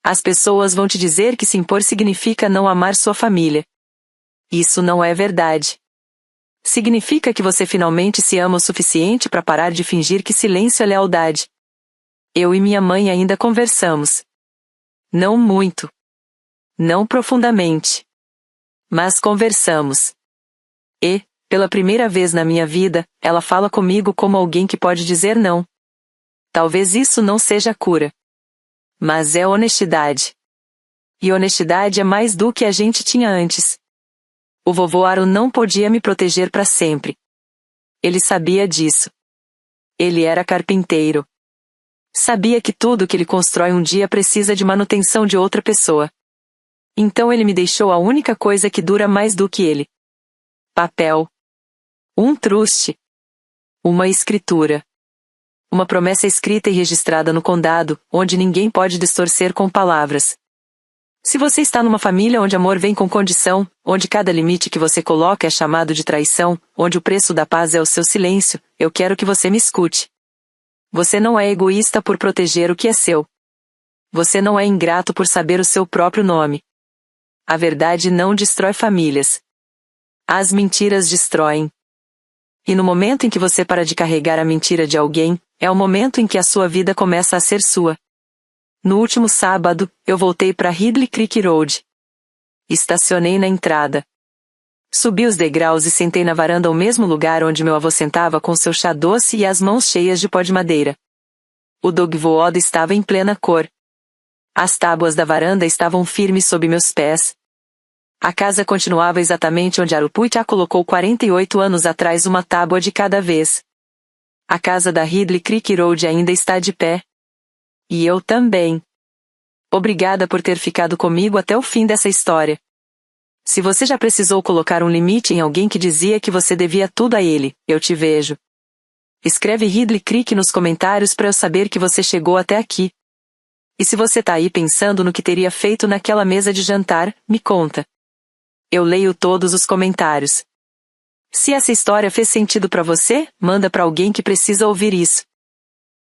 As pessoas vão te dizer que se impor significa não amar sua família. Isso não é verdade. Significa que você finalmente se ama o suficiente para parar de fingir que silêncio é lealdade. Eu e minha mãe ainda conversamos. Não muito. Não profundamente. Mas conversamos. E, pela primeira vez na minha vida, ela fala comigo como alguém que pode dizer não. Talvez isso não seja cura. Mas é honestidade. E honestidade é mais do que a gente tinha antes. O vovô Aaron não podia me proteger para sempre. Ele sabia disso. Ele era carpinteiro. Sabia que tudo que ele constrói um dia precisa de manutenção de outra pessoa. Então ele me deixou a única coisa que dura mais do que ele. Papel. Um truste. Uma escritura. Uma promessa escrita e registrada no condado, onde ninguém pode distorcer com palavras. Se você está numa família onde amor vem com condição, onde cada limite que você coloca é chamado de traição, onde o preço da paz é o seu silêncio, eu quero que você me escute. Você não é egoísta por proteger o que é seu. Você não é ingrato por saber o seu próprio nome. A verdade não destrói famílias. As mentiras destroem. E no momento em que você para de carregar a mentira de alguém, é o momento em que a sua vida começa a ser sua. No último sábado, eu voltei para Ridley Creek Road. Estacionei na entrada. Subi os degraus e sentei na varanda ao mesmo lugar onde meu avô sentava com seu chá doce e as mãos cheias de pó de madeira. O dogwood estava em plena cor. As tábuas da varanda estavam firmes sob meus pés. A casa continuava exatamente onde Aruput a colocou 48 anos atrás, uma tábua de cada vez. A casa da Ridley Creek Road ainda está de pé. E eu também. Obrigada por ter ficado comigo até o fim dessa história. Se você já precisou colocar um limite em alguém que dizia que você devia tudo a ele, eu te vejo. Escreve Ridley Creek nos comentários para eu saber que você chegou até aqui. E se você tá aí pensando no que teria feito naquela mesa de jantar, me conta. Eu leio todos os comentários. Se essa história fez sentido para você, manda para alguém que precisa ouvir isso.